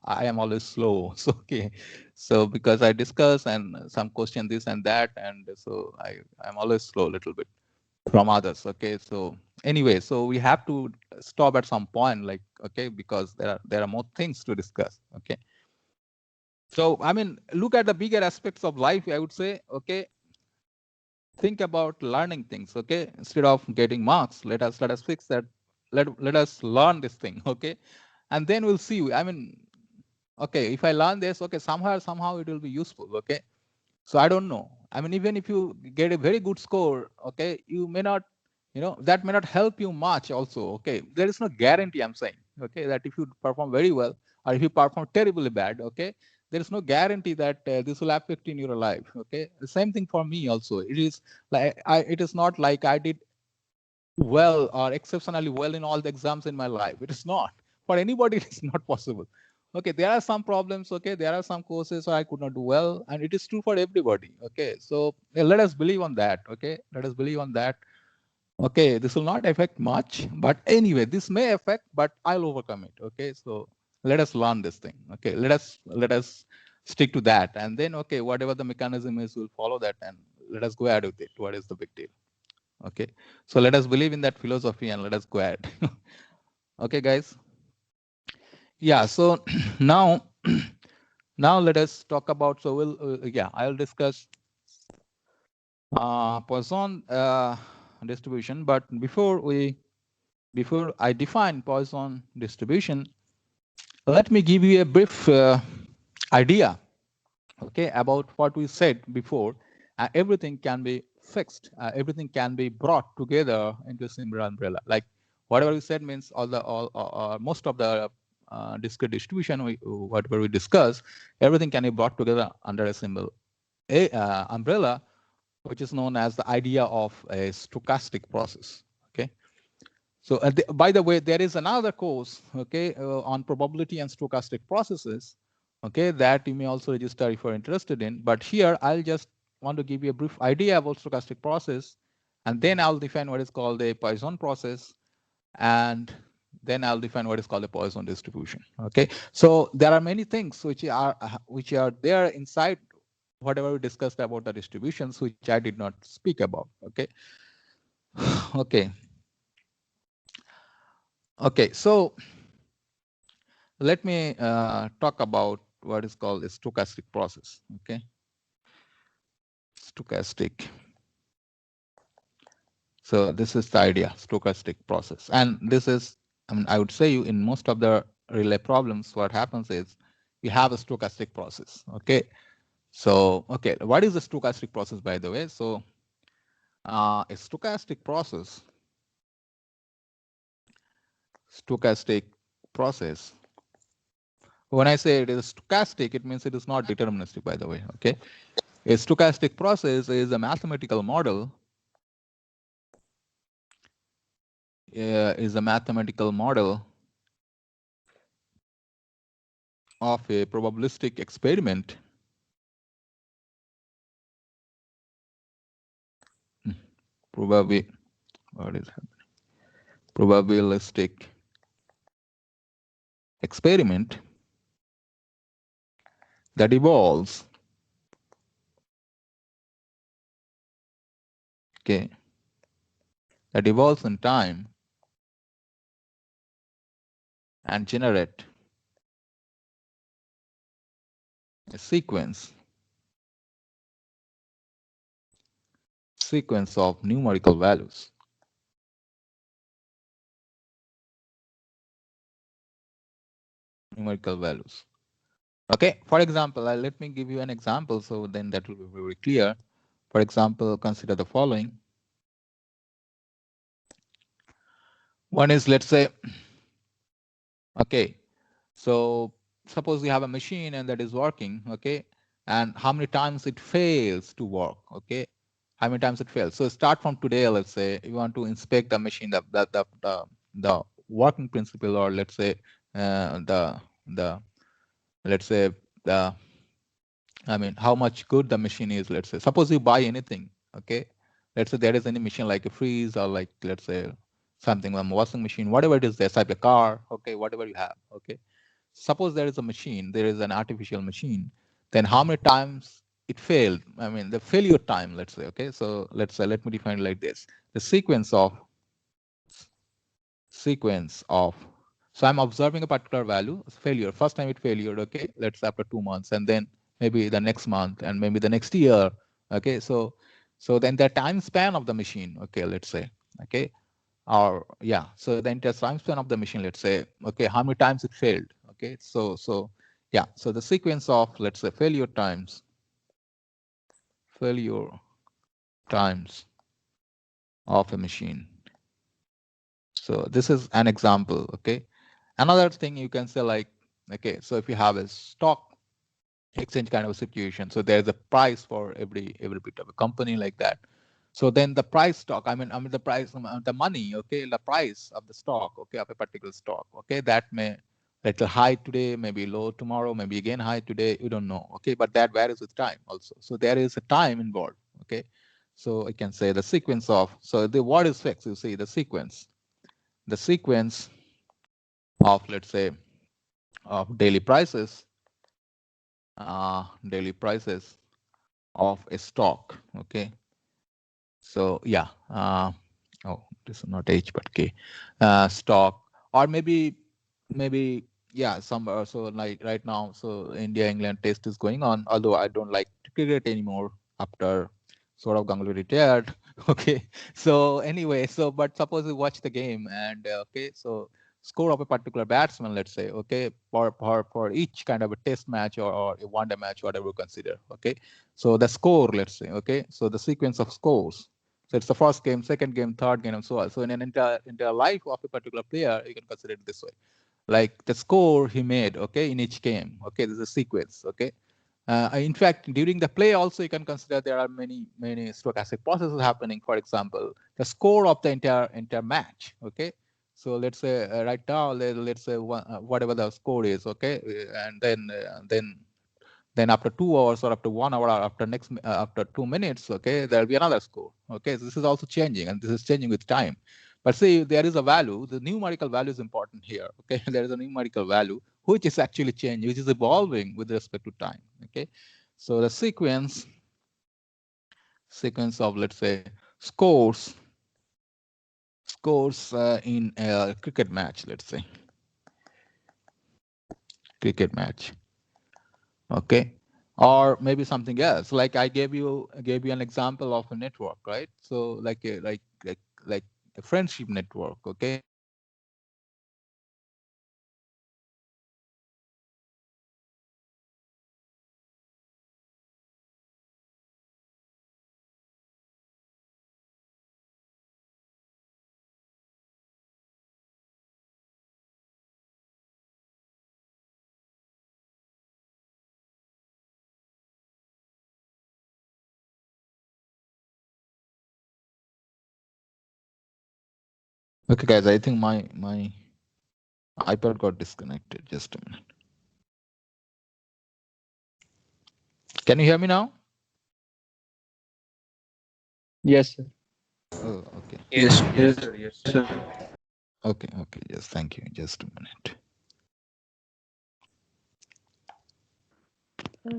am always slow. So, okay. So because I discuss and some question this and that, and so I'm always slow a little bit from others. Okay, so anyway, so we have to stop at some point, like, okay, because there are more things to discuss. Okay, so I mean, look at the bigger aspects of life, I would say. Okay, think about learning things. Okay, instead of getting marks, let us fix that. Let us learn this thing. Okay, and then we'll see. I mean, okay, if I learn this, okay, somehow it will be useful. Okay, so I don't know. I mean, even if you get a very good score, okay, you may not, that may not help you much also. Okay, there is no guarantee, I'm saying. Okay, that if you perform very well or if you perform terribly bad, okay, there is no guarantee that this will affect in your life. Okay, the same thing for me also. It is like it is not like I did well or exceptionally well in all the exams in my life. It is not. For anybody, it is not possible. Okay, there are some problems. Okay, there are some courses I could not do well, and it is true for everybody. Okay, so let us believe on that. Okay, let us believe on that. Okay, this will not affect much, but anyway, this may affect, but I'll overcome it. Okay, so let us learn this thing. Okay, let us stick to that, and then okay, whatever the mechanism is, we'll follow that, and let us go ahead with it. What is the big deal? Okay, so let us believe in that philosophy and let us go ahead. Okay, guys. Yeah, so now let us talk about, so I'll discuss Poisson distribution, but before I define Poisson distribution, let me give you a brief idea, okay, about what we said before. Everything can be fixed. Everything can be brought together into a single umbrella. Like whatever we said means most of the discrete distribution, whatever we discuss, everything can be brought together under a single umbrella, which is known as the idea of a stochastic process. Okay. So by the way, there is another course, okay, on probability and stochastic processes, okay, that you may also register if you're interested in. But here, I'll just want to give you a brief idea about stochastic process, and then I'll define what is called a Poisson process, and then I'll define what is called a Poisson distribution. Okay, so there are many things which are there inside whatever we discussed about the distributions, which I did not speak about. Okay, okay. Okay, so let me talk about what is called a stochastic process. Okay, stochastic. So this is the idea, stochastic process, and this is, I mean, I would say you in most of the relay problems, what happens is you have a stochastic process. Okay, so okay, what is the stochastic process, by the way? So a stochastic process. When I say it is stochastic, it means it is not deterministic, by the way. Okay, a stochastic process is a mathematical model. Of a probabilistic experiment. Probabilistic experiment that evolves. Okay, that evolves in time and generate a sequence of numerical values. Okay, for example, let me give you an example, so then that will be very clear. For example, consider the following. One is, let's say, okay, so suppose you have a machine and that is working, okay, and how many times it fails to work, okay, how many times it fails. So start from today. Let's say you want to inspect the machine, the working principle, or let's say the let's say the I mean how much good the machine is. Let's say suppose you buy anything, okay, let's say there is any machine like a freeze or like let's say something like a washing machine, whatever it is, there's like a car, okay, whatever you have, okay. Suppose there is a machine, there is an artificial machine, then how many times it failed? I mean, the failure time, let's say, okay. So let's say, let me define it like this. The sequence of, so I'm observing a particular value, failure. First time it failed, okay, let's say after 2 months, and then maybe the next month, and maybe the next year, okay. So then the time span of the machine, okay, let's say, okay, or yeah, so the entire time span of the machine, let's say, okay, how many times it failed, okay. So yeah, so the sequence of, let's say, failure times of a machine. So this is an example, okay. Another thing you can say, like, okay, so if you have a stock exchange kind of a situation, so there's a price for every bit of a company like that. So then the price stock, I mean the price, the money, okay, the price of the stock, okay, of a particular stock, okay, that may little high today, maybe low tomorrow, maybe again high today, you don't know, okay, but that varies with time also. So there is a time involved, okay. So I can say the sequence of, so the what is fixed, you see the sequence of, let's say, of daily prices of a stock, okay. So yeah, oh, this is not H but K, stock, or maybe yeah, somewhere. So like right now, so India England test is going on, although I don't like cricket anymore after Saurav Ganguly retired. Okay, so anyway, so but suppose you watch the game and okay, so score of a particular batsman, let's say, okay, for each kind of a test match or a one-day match, whatever you consider, okay. So the score, let's say, okay, so the sequence of scores. So it's the first game, second game, third game, and so on. So in an entire life of a particular player, you can consider it this way, like the score he made, okay, in each game, okay, there's a sequence, okay. In fact, during the play also, you can consider there are many stochastic processes happening. For example, the score of the entire match, okay. So let's say right now, let's say whatever the score is, okay, and then after 2 hours or after 1 hour or after 2 minutes, okay, there'll be another score, okay. So this is also changing, and this is changing with time. But see, there is a value, the numerical value is important here, okay. There is a numerical value which is actually changing, which is evolving with respect to time, okay. So the sequence of, let's say, scores in a cricket match, let's say, cricket match, okay, or maybe something else. Like I gave you an example of a network, right? So like a friendship network, okay. Okay, guys, I think my iPad got disconnected. Just a minute. Can you hear me now? Yes, sir. Oh, okay. Yes, Yes, sir. Yes, sir. sir. Okay, yes, thank you. Just a minute.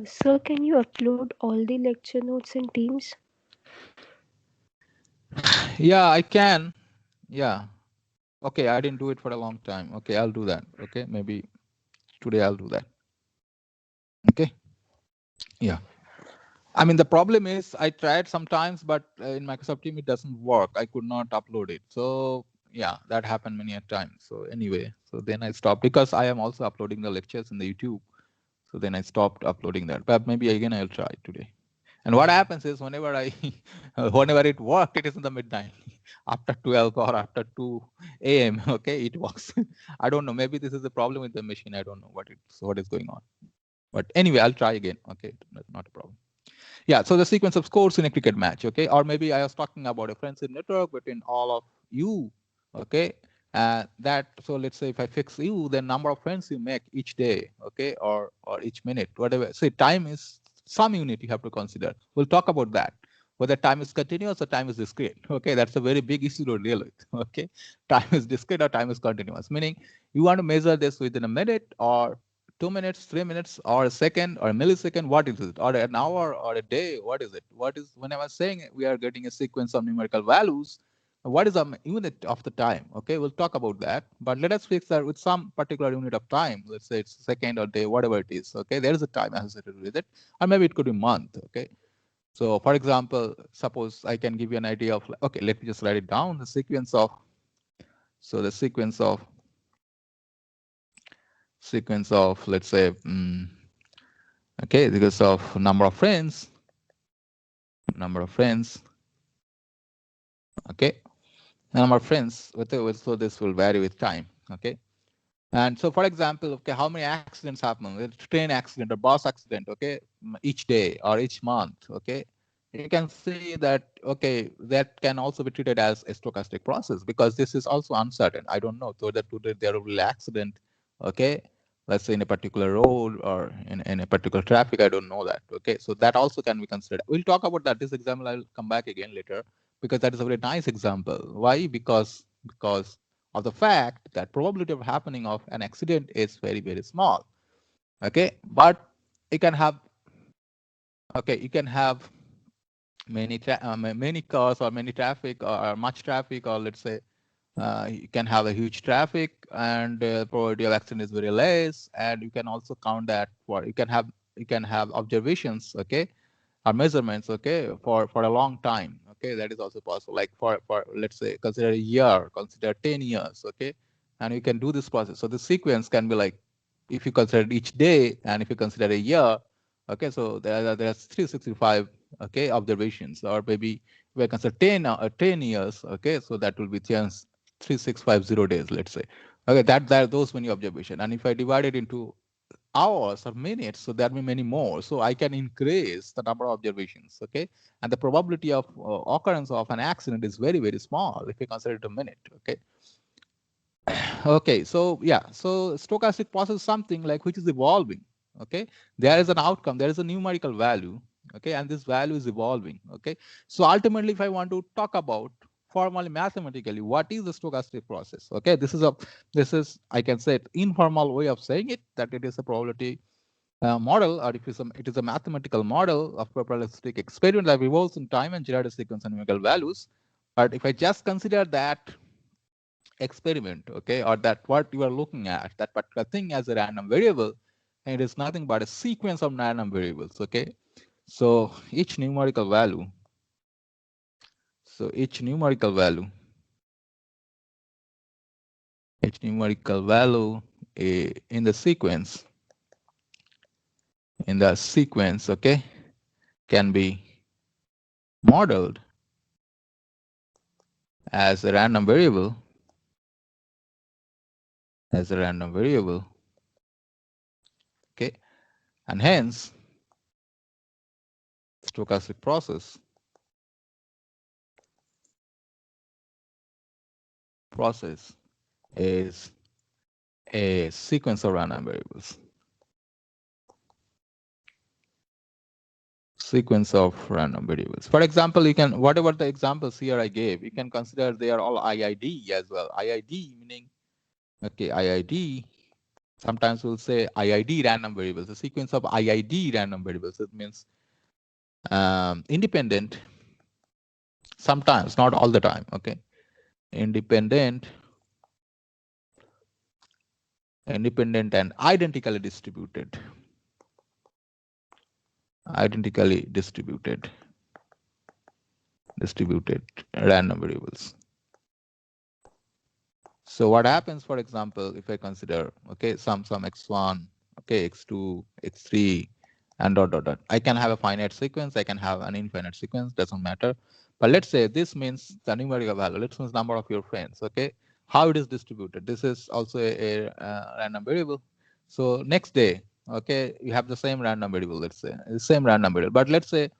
Sir, can you upload all the lecture notes in Teams? Yeah, I can. Yeah. Okay, I didn't do it for a long time. Okay, I'll do that. Okay, maybe today I'll do that. Okay. Yeah. I mean, the problem is I tried sometimes, but in Microsoft Team, it doesn't work. I could not upload it. So yeah, that happened many a time. So anyway, so then I stopped because I am also uploading the lectures in the YouTube. So then I stopped uploading that, but maybe again, I'll try today. And what happens is whenever whenever it worked, it is in the midnight, after 12 or after 2 a.m. Okay, it works. I don't know. Maybe this is a problem with the machine. I don't know what is going on. But anyway, I'll try again. Okay, not a problem. Yeah, so the sequence of scores in a cricket match. Okay, or maybe I was talking about a friendship network between all of you. Okay, so let's say if I fix you, the number of friends you make each day, okay, or each minute, whatever. So time is some unit you have to consider. We'll talk about that, whether time is continuous or time is discrete. Okay, that's a very big issue to deal with. Okay, time is discrete or time is continuous, meaning you want to measure this within a minute or 2 minutes, 3 minutes, or a second, or a millisecond. What is it? Or an hour, or a day? What is it? What is, when I was saying we are getting a sequence of numerical values, what is a unit of the time? Okay, we'll talk about that. But let us fix that with some particular unit of time. Let's say it's second or day, whatever it is. Okay, there is a time associated with it, or maybe it could be month. Okay, so for example, suppose I can give you an idea of, okay, let me just write it down. The sequence of, so the sequence of let's say, okay, because of number of friends, okay, number of friends, so this will vary with time. Okay, and so for example, okay, how many accidents happen? Train accident or bus accident, okay, each day or each month. Okay, you can see that, okay, that can also be treated as a stochastic process, because this is also uncertain. I don't know whether today there will be accident, okay, let's say in a particular road or in a particular traffic. I don't know that. Okay, so that also can be considered. We'll talk about that. This example I'll come back again later, because that is a very nice example. Why? Because of the fact that probability of happening of an accident is very, very small. Okay, but you can have, okay, you can have many cars or many traffic or much traffic, or let's say you can have a huge traffic, and probability of accident is very less. And you can also count that for, you can have observations, okay, or measurements, okay, for a long time. Okay, that is also possible. Like for let's say consider a year, consider 10 years, okay, and you can do this process. So the sequence can be like, if you consider each day and if you consider a year, okay, so there's 365, okay, observations, or maybe if I consider 10 years, okay, so that will be chance 3650 days, let's say. Okay, that those many observation, and if I divide it into hours or minutes, so there will be many more. So I can increase the number of observations, okay? And the probability of occurrence of an accident is very, very small if you consider it a minute, okay? Okay, so yeah, so stochastic process is something like which is evolving, okay? There is an outcome, there is a numerical value, okay? And this value is evolving, okay? So ultimately, if I want to talk about formally mathematically, what is the stochastic process? Okay, this is I can say it informal way of saying it, that it is a probability model, or if it is a mathematical model of probabilistic experiment that evolves in time and generates a sequence of numerical values. But if I just consider that experiment, okay, or that what you are looking at, that particular thing as a random variable, and it is nothing but a sequence of random variables, okay? So each numerical value, in the sequence, okay, can be modeled as a random variable, okay, and hence stochastic process is a sequence of random variables. For example, you can, whatever the examples here I gave, you can consider they are all IID as well. IID meaning, okay, IID, sometimes we'll say IID random variables, a sequence of IID random variables. It means independent, sometimes, not all the time, okay? Independent and identically distributed random variables. So what happens, for example, if I consider, okay, some x1, okay, x2, x3, and dot dot dot. I can have a finite sequence, I can have an infinite sequence, doesn't matter. But let's say this means the numerical value, let's means number of your friends, okay? How it is distributed. This is also a random variable. So next day, okay, you have the same random variable, let's say, the same random variable. But let's say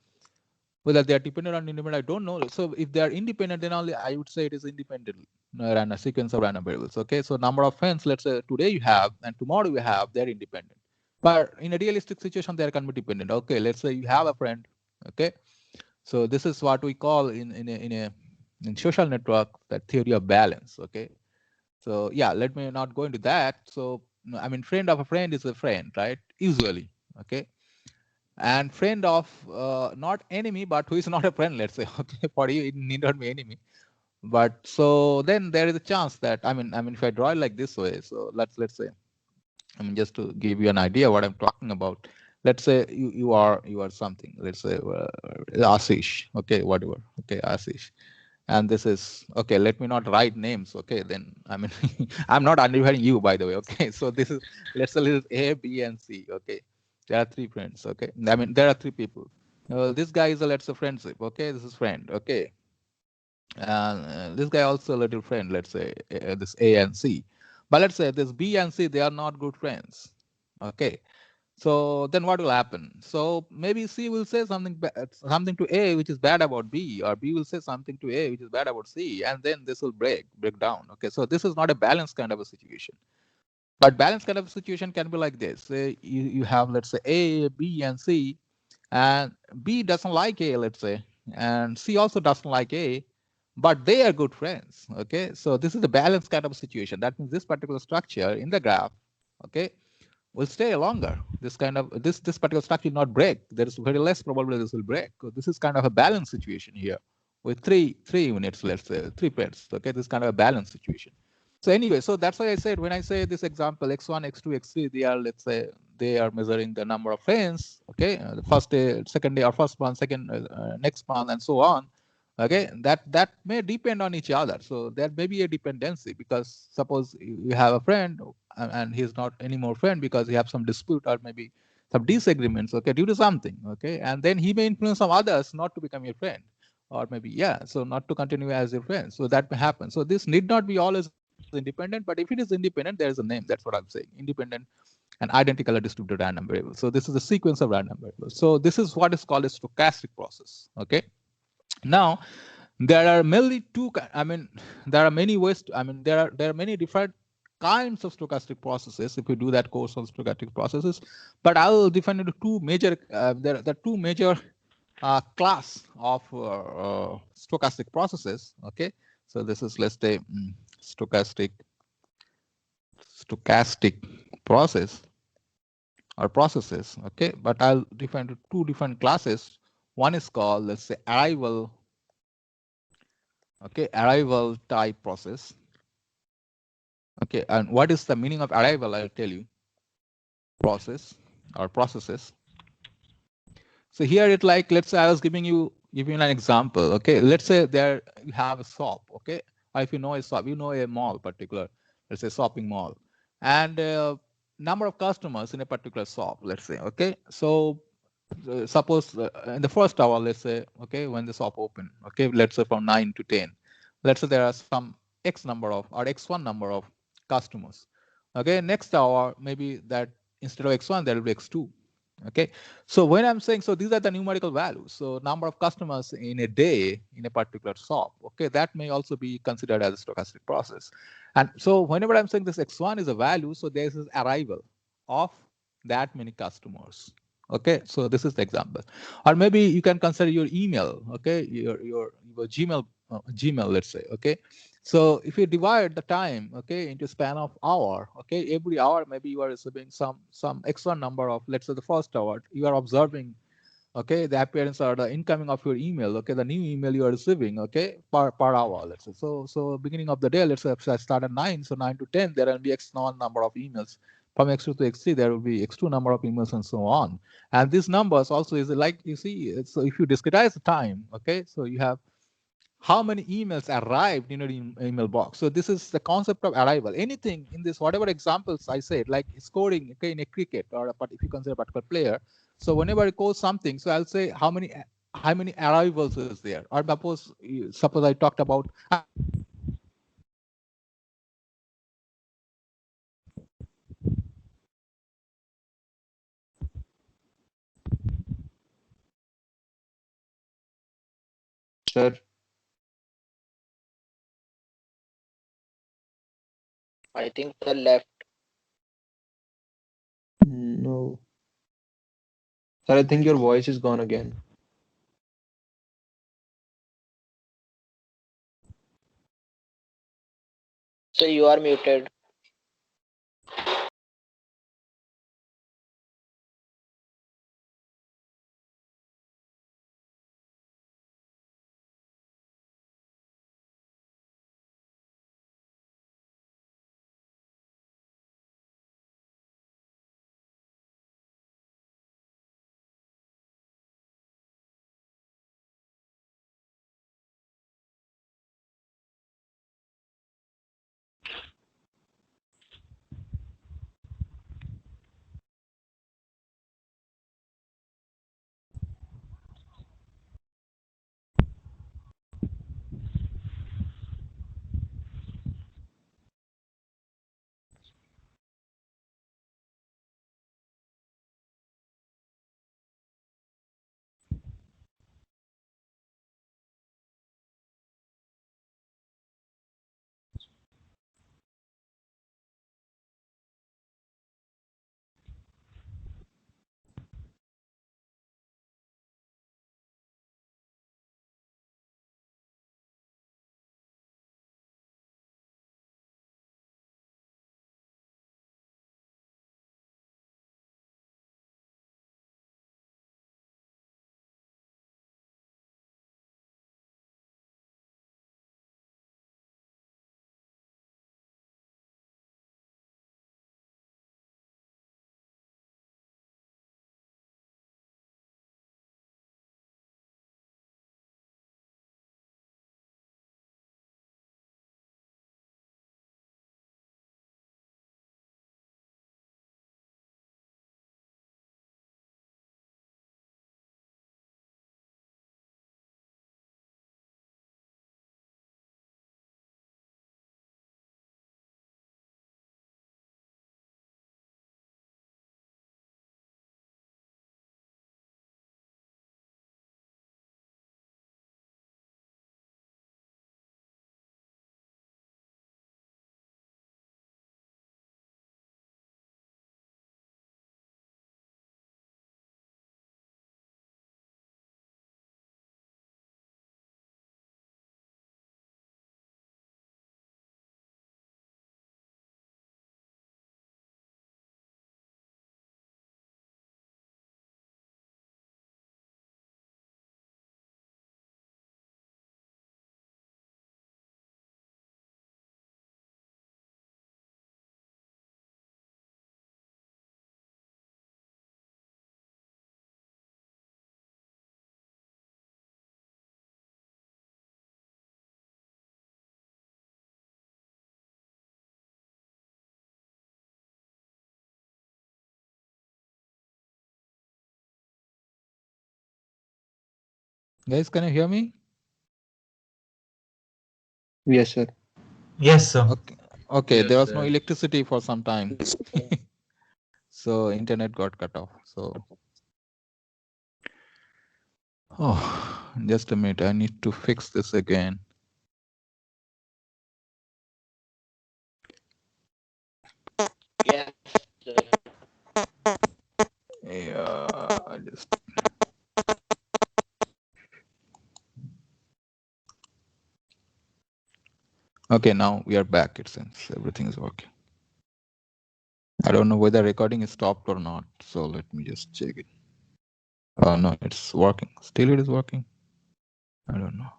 whether they are dependent or independent, I don't know. So if they are independent, then only I would say it is independent random sequence of random variables. Okay, so number of friends, let's say today you have and tomorrow you have, they're independent. But in a realistic situation, they can be dependent. Okay, let's say you have a friend. Okay, so this is what we call in social network that theory of balance. Okay, so yeah, let me not go into that. So I mean, friend of a friend is a friend, right? Usually, okay, and friend of not enemy, but who is not a friend. Let's say, okay, for you it need not be enemy. But so then there is a chance that I mean, if I draw it like this way, so let's say. I mean, just to give you an idea what I'm talking about. Let's say you are something. Let's say Ashish. Okay, whatever. Okay, Ashish. And this is okay. Let me not write names. Okay, then I mean, I'm not identifying you, by the way. Okay, so this is let's say this is A, B, and C. Okay, there are three friends. Okay, I mean there are three people. This guy is a let's say friendship. Okay, this is friend. Okay, this guy also a little friend. Let's say this A and C. But let's say this B and C, they are not good friends. Okay. So then what will happen? So maybe C will say something to A which is bad about B, or B will say something to A which is bad about C, and then this will break down. Okay. So this is not a balanced kind of a situation. But balanced kind of a situation can be like this. Say you have, let's say, A, B, and C, and B doesn't like A, let's say, and C also doesn't like A, but they are good friends. Okay, so this is a balanced kind of situation. That means this particular structure in the graph, okay, will stay longer. This kind of this particular structure will not break. There is very less probability this will break. So this is kind of a balanced situation here with three units, let's say, three pairs. Okay, this is kind of a balanced situation. So anyway, so that's why I said when I say this example x1, x2, x3, they are, let's say, they are measuring the number of friends. Okay, the first day, second day, or first month, second next month, and so on. Okay, that may depend on each other. So there may be a dependency, because suppose you have a friend and he's not anymore friend because he have some dispute or maybe some disagreements. Okay, due to something. Okay, and then he may influence some others not to become your friend, or maybe so not to continue as your friend. So that may happen. So this need not be always independent, but if it is independent, there is a name. That's what I'm saying. Independent and identical distributed random variables. So this is a sequence of random variables. So this is what is called a stochastic process. Okay. Now there are mainly two. I mean, there are many ways. There are many different kinds of stochastic processes if we do that course on stochastic processes. But I will define into two major. There are two major class of stochastic processes. Okay. So this is, let's say, stochastic process or processes. Okay, but I'll define two different classes. One is called, let's say, arrival type process. Okay, and what is the meaning of arrival? I'll tell you. Process or processes. So here it, like, let's say I was giving you an example. Okay, let's say there you have a shop. Okay, or if you know a shop, you know a mall particular, let's say shopping mall, and number of customers in a particular shop, let's say. Okay, so suppose in the first hour, let's say, okay, when the shop open, okay, let's say from 9 to 10, let's say there are some x number of, or x1 number of customers. Okay, next hour maybe that instead of x1 there will be x2. Okay, so when I'm saying, so these are the numerical values. So number of customers in a day in a particular shop. Okay, that may also be considered as a stochastic process. And so whenever I'm saying this x1 is a value, so there is arrival of that many customers. Okay, so this is the example. Or maybe you can consider your email. Okay, your Gmail, let's say. Okay, so if you divide the time, okay, into span of hour, okay, every hour maybe you are receiving some extra number of, let's say, the first hour you are observing, okay, the appearance or the incoming of your email, okay, the new email you are receiving, okay, per hour, let's say. So beginning of the day, let's say I start at 9, so 9 to 10 there will be x1 number of emails. From x2 to x3 there will be x2 number of emails, and so on. And these numbers also is like, you see, so if you discretize the time, okay, so you have how many emails arrived in your email box. So this is the concept of arrival. Anything in this, whatever examples I said, like scoring, okay, in a cricket, or but if you consider a particular player. So whenever I call something, so I'll say how many arrivals is there, or suppose I talked about. Sir, I think the left. no. Sir, I think your voice is gone again. So you are muted. Guys, can you hear me? Yes, sir. Yes, sir. Okay. Okay. Yes, There was no sir. electricity for some time, so internet got cut off. So, oh, just a minute. I need to fix this again. Yes. Sir. Yeah. Just. Okay. Now we are back. It seems everything is working. I don't know whether recording is stopped or not. So let me just check it. Oh no, it's working. Still, it is working. I don't know.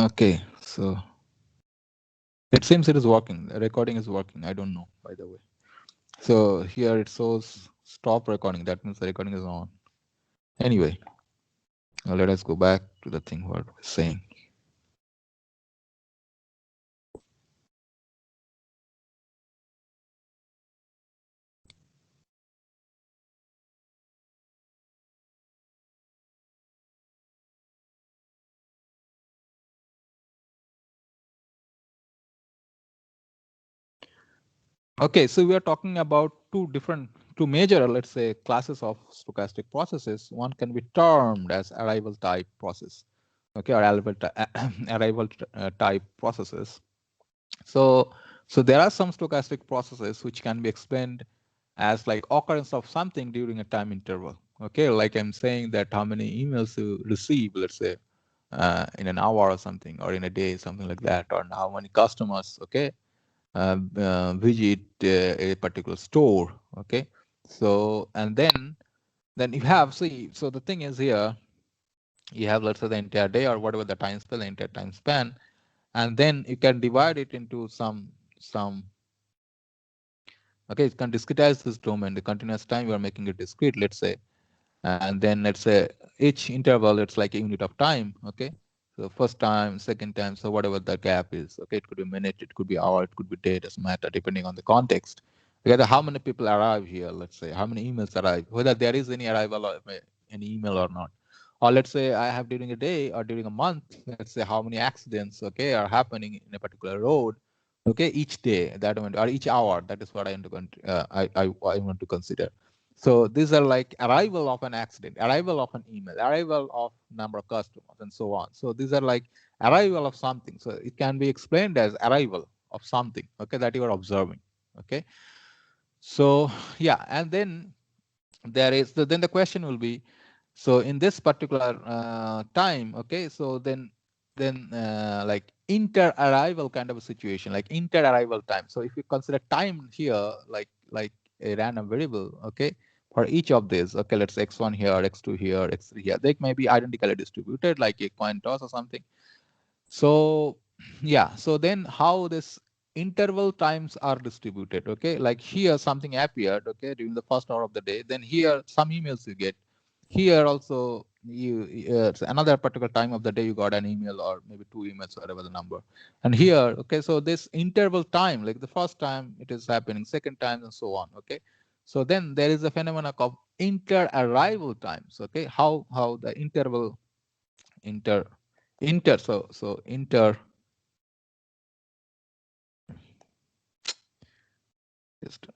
Okay, so it seems it is working. The recording is working. I don't know, by the way. So here it shows stop recording. That means the recording is on. Anyway, Now let us go back to the thing what we're saying. Okay, so we are talking about two major, let's say, classes of stochastic processes. One can be termed as arrival type process, okay, or arrival type processes. So there are some stochastic processes which can be explained as like occurrence of something during a time interval. Okay, like I'm saying that how many emails you receive, let's say, in an hour or something, or in a day, something like that, or how many customers, okay, visit a particular store. Okay, so and then you have, see, so the thing is here, you have, let's say, the entire day or whatever the time span, the entire time span, and then you can divide it into some okay, you can discretize this domain. The continuous time, you are making it discrete, let's say, and then let's say each interval, it's like a unit of time. Okay, so first time, second time, so whatever the gap is. Okay, it could be minute, it could be hour, it could be day, doesn't matter, depending on the context. Okay, how many people arrive here, let's say, how many emails arrive, whether there is any arrival of any email or not. Or let's say I have during a day or during a month, let's say how many accidents, okay, are happening in a particular road, okay, each day, that one, or each hour. That is what I want to, I want to consider. So these are like arrival of an accident, arrival of an email, arrival of number of customers, and so on. So these are like arrival of something. So it can be explained as arrival of something, okay, that you are observing. Okay, so yeah, and then there is then the question will be, so in this particular time, okay, so then like inter arrival kind of a situation, like inter arrival time. So if you consider time here like a random variable, okay, for each of these, okay, let's say x1 here, x2 here, x3 here, they may be identically distributed like a coin toss or something. So yeah, so then how this interval times are distributed, okay, like here something appeared, okay, during the first hour of the day, then here some emails you get, here also you another particular time of the day you got an email or maybe two emails, whatever the number, and here, okay, so this interval time, like the first time it is happening, second time, and so on. Okay, so then there is a phenomena called inter arrival times. Okay, how the interval inter so inter, just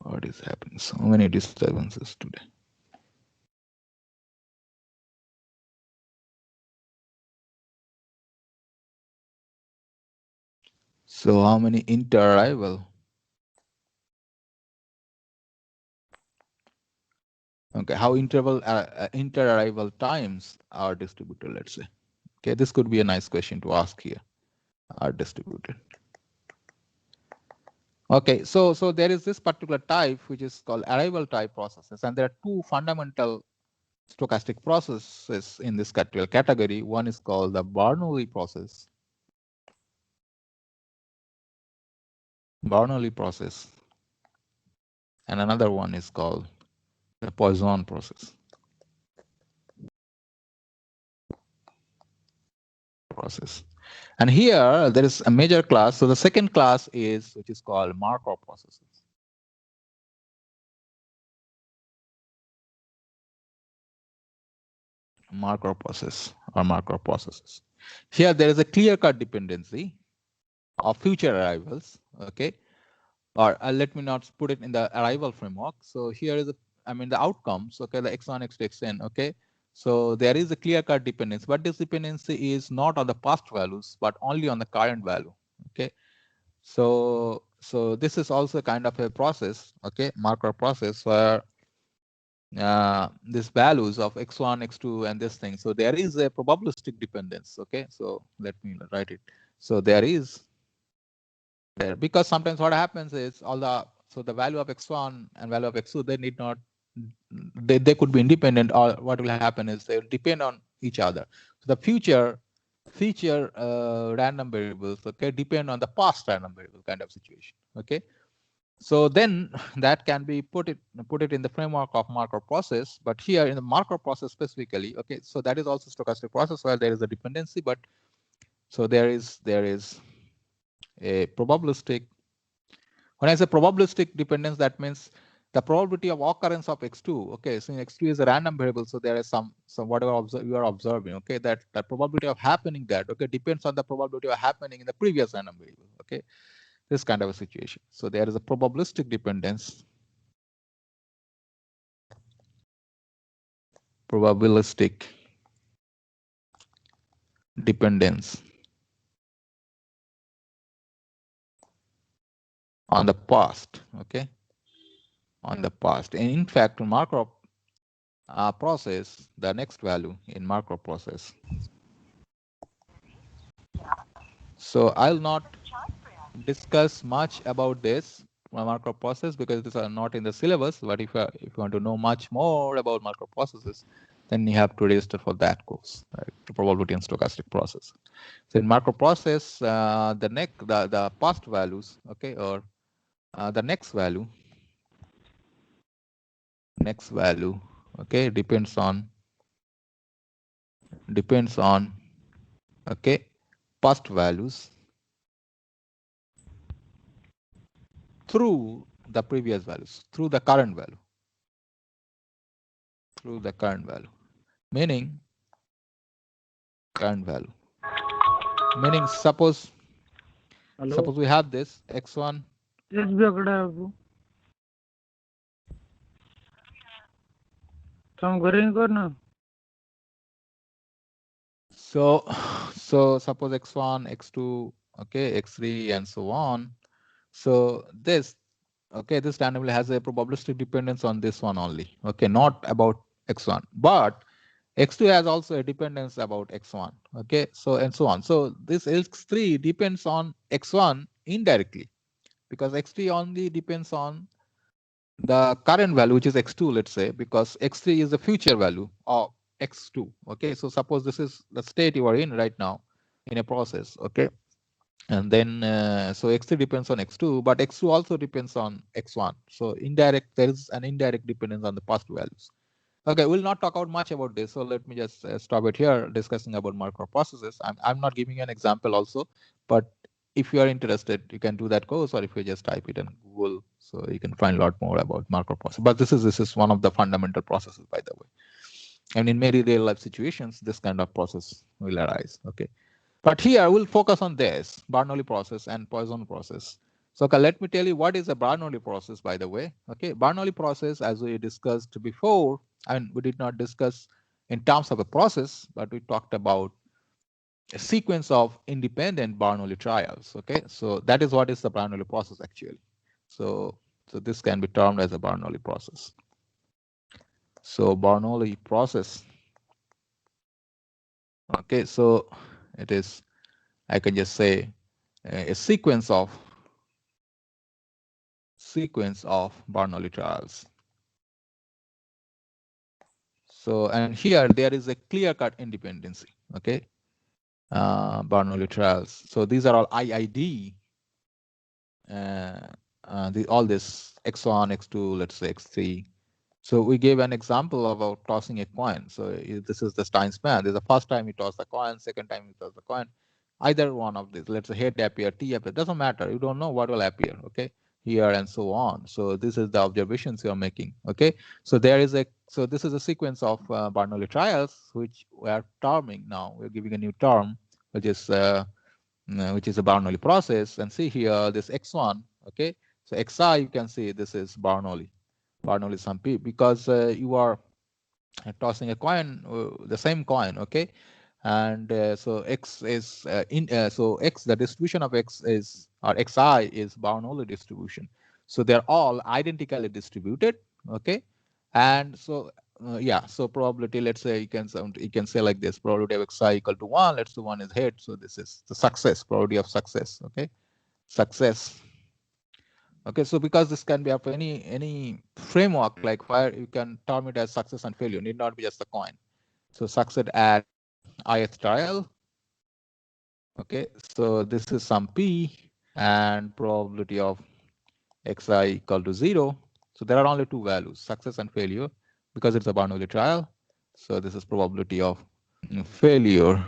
what is happening, so many disturbances today. So how many inter arrival, okay, how inter arrival times are distributed, let's say. Okay, this could be a nice question to ask here, are distributed. Okay, so there is this particular type which is called arrival type processes, and there are two fundamental stochastic processes in this category. One is called the Bernoulli process, and another one is called the Poisson process. And here there is a major class. So the second class is which is called Markov processes. Markov process or Markov processes. Here there is a clear-cut dependency of future arrivals. Okay, or let me not put it in the arrival framework. So here is the outcomes. Okay, the x1, x2, xn. Okay, so there is a clear-cut dependence, but this dependency is not on the past values, but only on the current value. Okay, so this is also kind of a process. Okay, Markov process where these values of x1, x2, and this thing. So there is a probabilistic dependence. Okay, so let me write it. So there is there, because sometimes what happens is the value of x1 and value of x2, they need not, they could be independent, or what will happen is they will depend on each other. So the future future random variables, okay, depend on the past random variable kind of situation, okay. So then that can be put it in the framework of Markov process, but here in the Markov process specifically, okay, so that is also stochastic process where there is a dependency, but so there is a probabilistic. When I say probabilistic dependence, that means the probability of occurrence of x2, okay, so x2 is a random variable, so there is some whatever you are observing, okay, that probability of happening that, okay, depends on the probability of happening in the previous random variable, okay, this kind of a situation. So there is a probabilistic dependence, probabilistic dependence on the past, okay, on the past. And in fact, Markov process, the next value in Markov process. So I'll not discuss much about this Markov process because these are not in the syllabus. But if you want to know much more about Markov processes, then you have to register for that course, right? The probability and stochastic process. So in Markov process, the past values, okay, or the next value, okay, depends on okay, past values through the previous values, through the current value, meaning current value, meaning suppose we have this x1. So suppose x1, x2, okay, x3, and so on. So this, okay, this randomly has a probabilistic dependence on this one only, okay, not about x1, but x2 has also a dependence about x1, okay, so and so on. So this x3 depends on x1 indirectly because x3 only depends on the current value, which is x2, let's say, because x3 is the future value of x2, okay. So suppose this is the state you are in right now in a process, okay, and then so x3 depends on x2, but x2 also depends on x1. So there is an indirect dependence on the past values. Okay, we'll not talk out much about this, so let me just stop it here discussing about Markov processes. I'm not giving you an example also, but if you are interested, you can do that course, or if you just type it in Google, so you can find a lot more about Markov process. But this is one of the fundamental processes, by the way. And in many real life situations, this kind of process will arise. Okay, but here we'll focus on this Bernoulli process and Poisson process. So okay, let me tell you what is a Bernoulli process, by the way. Okay, Bernoulli process, as we discussed before, and we did not discuss in terms of a process, but we talked about a sequence of independent Bernoulli trials. Okay, so that is what is the Bernoulli process actually. So this can be termed as a Bernoulli process. So Bernoulli process. Okay, so it is, I can just say, a sequence of Bernoulli trials. So, and here there is a clear-cut independency, okay, Bernoulli trials. So these are all IID, all this x1, x2, let's say x3. So we gave an example about tossing a coin. So this is the Stein span. This is the first time you toss the coin, second time you toss the coin. Either one of these, let's say head appear, T appear, doesn't matter. You don't know what will appear, okay, here and so on. So this is the observations you are making, okay. So this is a sequence of Bernoulli trials, which we are terming now. We're giving a new term, which is a Bernoulli process. And see here, this x1, okay. So xi, you can see this is Bernoulli sum p, because you are tossing a coin, the same coin, okay. And so x is the distribution of x is, or xi is Bernoulli distribution. So they're all identically distributed, okay. And so yeah, so probability, let's say you can say like this: probability of xi equal to 1. Let's say 1 is head, so this is the success, probability of success, okay, success. Okay, so because this can be of any framework, like where you can term it as success and failure, need not be just the coin. So success at ith trial, Okay, so this is some P and probability of xi equal to 0. So there are only two values, success and failure, because it's a Bernoulli trial. So this is probability of failure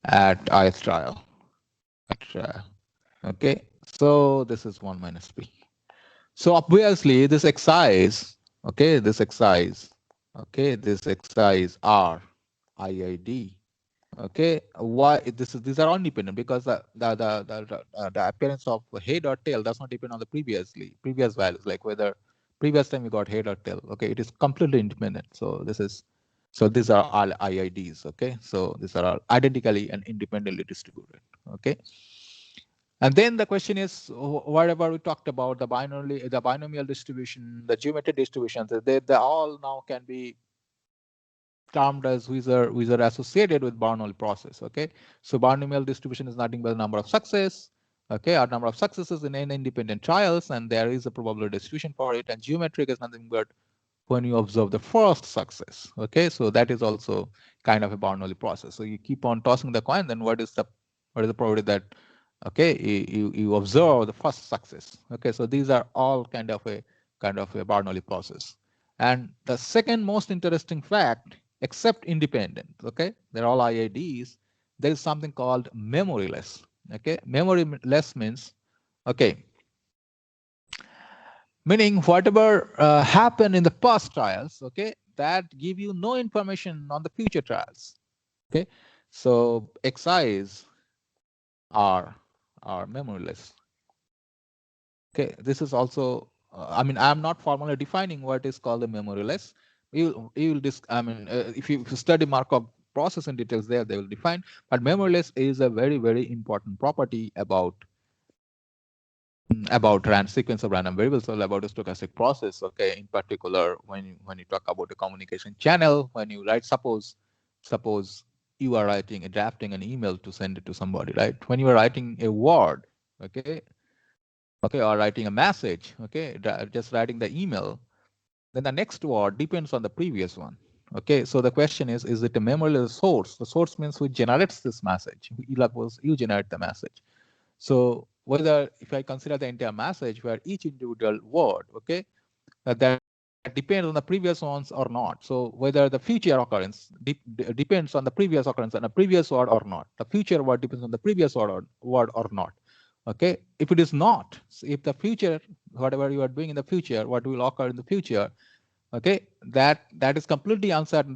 at ith trial. Okay, so this is 1 minus P. So obviously this xi is, okay, this xi is, okay, this xi is R, IID. Okay, why this is, these are independent because the appearance of head or tail does not depend on the previous values, like whether previous time you got head or tail. Okay, it is completely independent. So this is, so these are all IIDs. Okay, so these are all identically and independently distributed. Okay, and then the question is, whatever we talked about, the binomial distribution, the geometric distributions, they all now can be termed as which are associated with Bernoulli process. Okay, so binomial distribution is nothing but the number of success. Okay, or number of successes in n independent trials, and there is a probability distribution for it. And geometric is nothing but when you observe the first success. Okay, so that is also kind of a Bernoulli process. So you keep on tossing the coin, then what is the probability that, okay, you observe the first success. Okay, so these are all kind of a Bernoulli process. And the second most interesting fact, except independent, okay, they're all IIDs, there is something called memoryless. Okay, memoryless means, okay, meaning whatever happened in the past trials, okay, that give you no information on the future trials. Okay, so xis are memoryless. Okay, this is also, I mean, I'm not formally defining what is called a memoryless. You will if you study Markov process in details there, they will define. But memoryless is a very, very important property about sequence of random variables, or about a stochastic process. Okay, in particular, when you talk about a communication channel, when you write, suppose you are drafting an email to send it to somebody, right? When you are writing a word, okay, or writing a message, okay, just writing the email, then the next word depends on the previous one. Okay, so the question is it a memoryless source? The source means who generates this message. You generate the message. So whether, if I consider the entire message where each individual word, okay, that depends on the previous ones or not. So whether the future occurrence depends on the previous occurrence and the previous word or not. The future word depends on the previous word or not. Okay, if it is not, so if the future, whatever you are doing in the future, what will occur in the future, okay, that is completely uncertain.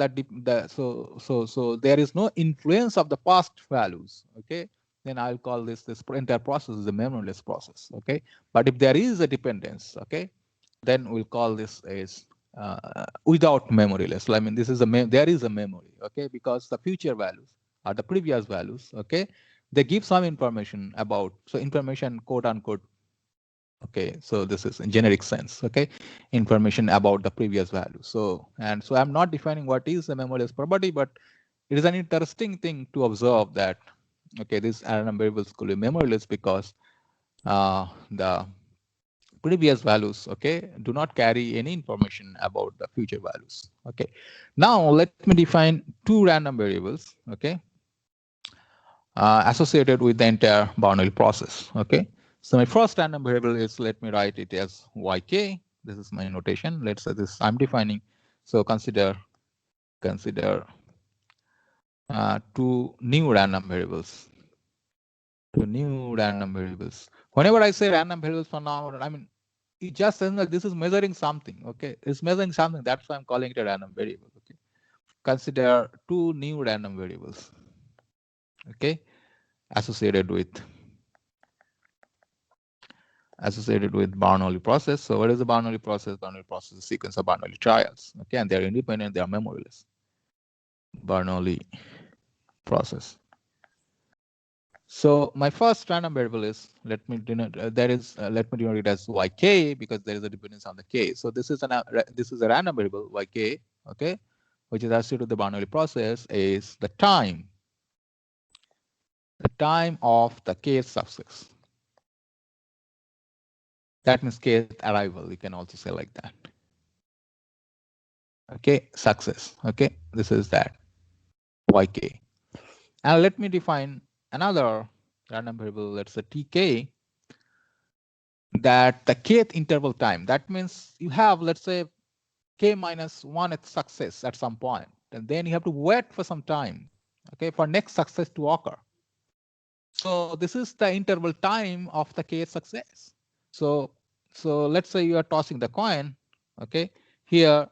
So there is no influence of the past values. Okay, then I'll call this entire process is a memoryless process. Okay, but if there is a dependence, okay, then we'll call this as without memoryless. I mean, this is there is a memory. Okay, because the future values are the previous values. Okay, they give some information about, so information, quote unquote. Okay, so this is in generic sense. Okay, information about the previous value. So I'm not defining what is a memoryless property, but it is an interesting thing to observe that, okay, these random variables could be memoryless because the previous values, okay, do not carry any information about the future values. Okay, now let me define two random variables, okay, associated with the entire Bernoulli process. Okay, so my first random variable is, let me write it as yk. This is my notation. Let's say this I'm defining. So consider two new random variables. Whenever I say random variables for now, I mean, it just says that this is measuring something. Okay, it's measuring something. That's why I'm calling it a random variable. Okay, consider two new random variables. Okay, associated with Bernoulli process. So what is the Bernoulli process? Bernoulli process is a sequence of Bernoulli trials. Okay, and they're independent, they are memoryless. Bernoulli process. So my first random variable is, let me denote it as yk, because there is a dependence on the k. So this is a random variable yk, okay, which is associated with the Bernoulli process is the time of the kth success. That means kth arrival, you can also say like that. Okay, success. Okay, this is that yk. And let me define another random variable, let's say tk, that the kth interval time. That means you have, let's say, k minus 1 at success at some point, and then you have to wait for some time, okay, for next success to occur. So this is the interval time of the kth success. So let's say you are tossing the coin, okay, here,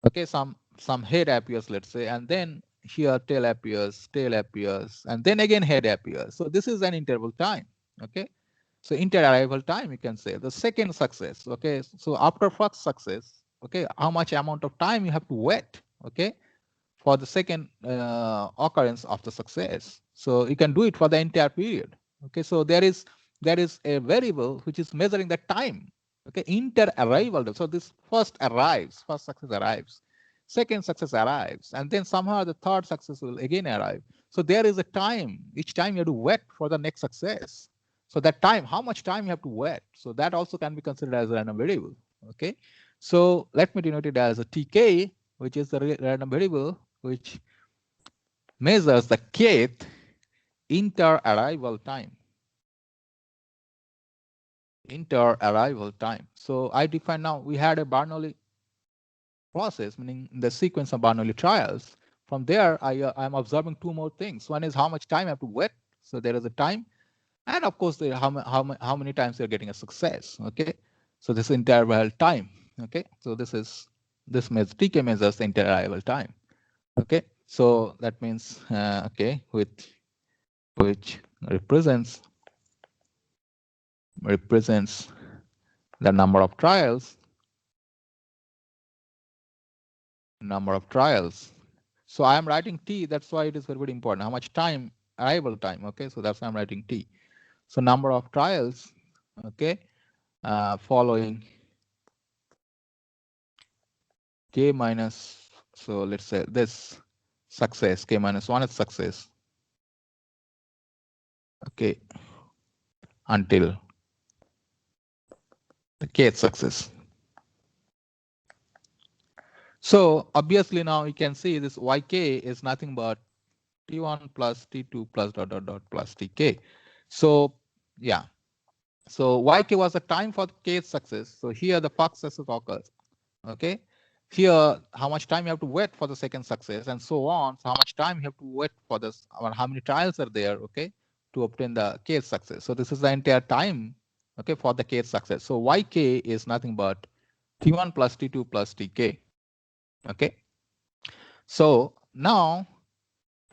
okay, some head appears, let's say, and then here tail appears, and then again head appears. So this is an interval time, okay. So inter-arrival time, you can say the second success, okay. So after first success, okay, how much amount of time you have to wait, okay, for the second occurrence of the success. So you can do it for the entire period, okay. So there is a variable which is measuring the time, okay, inter-arrival. So this first success arrives, second success arrives, and then somehow the third success will again arrive. So there is a time, each time you have to wait for the next success. So that time, how much time you have to wait, so that also can be considered as a random variable, okay. So let me denote it as a tk, which is the random variable which measures the kth inter-arrival time. So I define, now we had a Bernoulli process, meaning the sequence of Bernoulli trials. From there, I'm observing two more things. One is how much time I have to wait. So there is a time, and of course, how many times you're getting a success. Okay, so this is interval time. Okay, so this measures tk measures the inter-arrival time. Okay, so that means okay, which represents the number of trials. So I am writing t. That's why it is very, very important. How much time, arrival time. Okay, so that's why I'm writing t. So number of trials. Okay, following k minus. So let's say this success, k minus 1 is success. Okay, until the kth success. So obviously now you can see this yk is nothing but t1 plus t2 plus dot dot dot plus tk. So yeah, so yk was the time for the kth success. So here the first success occurs. Okay, here how much time you have to wait for the second success, and so on. So how much time you have to wait for this, or how many trials are there, okay, to obtain the kth success. So this is the entire time, okay, for the kth success. So yk is nothing but t1 plus t2 plus tk. Okay, so now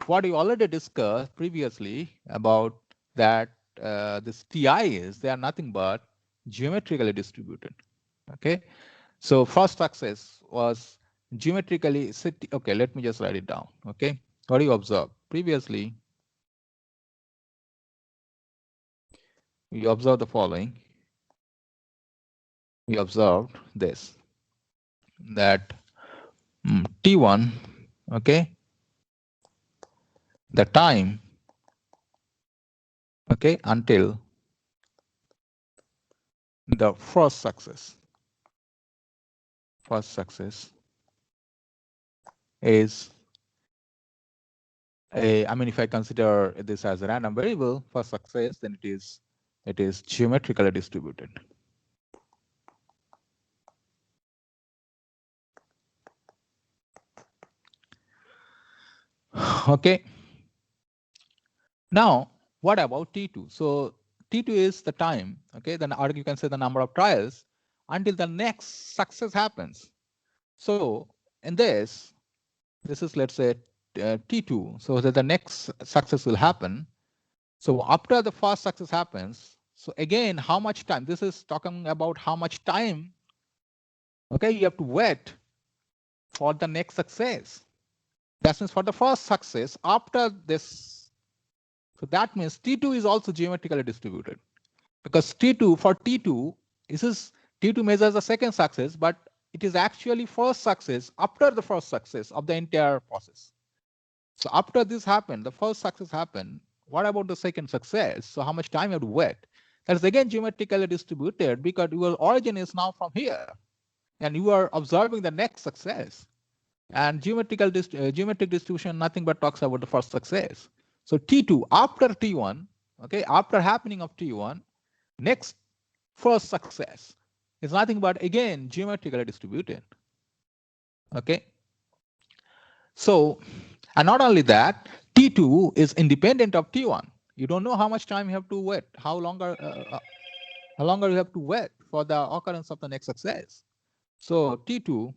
what we already discussed previously about that this TIs, they are nothing but geometrically distributed. Okay, so first success was geometrically, okay, let me just write it down. Okay, what do you observe? Previously, we observed the following. We observed this, that T1, okay, the time, okay, until the first success is I mean, if I consider this as a random variable for success, then it is geometrically distributed. Okay. Now, what about T2? So T2 is the time, okay, then, or you can say the number of trials until the next success happens. So in this is, let's say, T2, so that the next success will happen. So after the first success happens, so again, how much time? This is talking about how much time, okay, you have to wait for the next success. That means for the first success after this. So that means T2 is also geometrically distributed, because T2 is T2 measures the second success, but it is actually first success after the first success of the entire process. So after this happened, the first success happened, what about the second success? So how much time you have to wait? That is again geometrically distributed, because your origin is now from here, and you are observing the next success. And geometric distribution nothing but talks about the first success. So T2 after T1, okay, after happening of T1, next first success is nothing but again geometrically distributed. Okay. So, and not only that, T2 is independent of T1. You don't know how much time you have to wait, how longer you have to wait for the occurrence of the next success. So T2,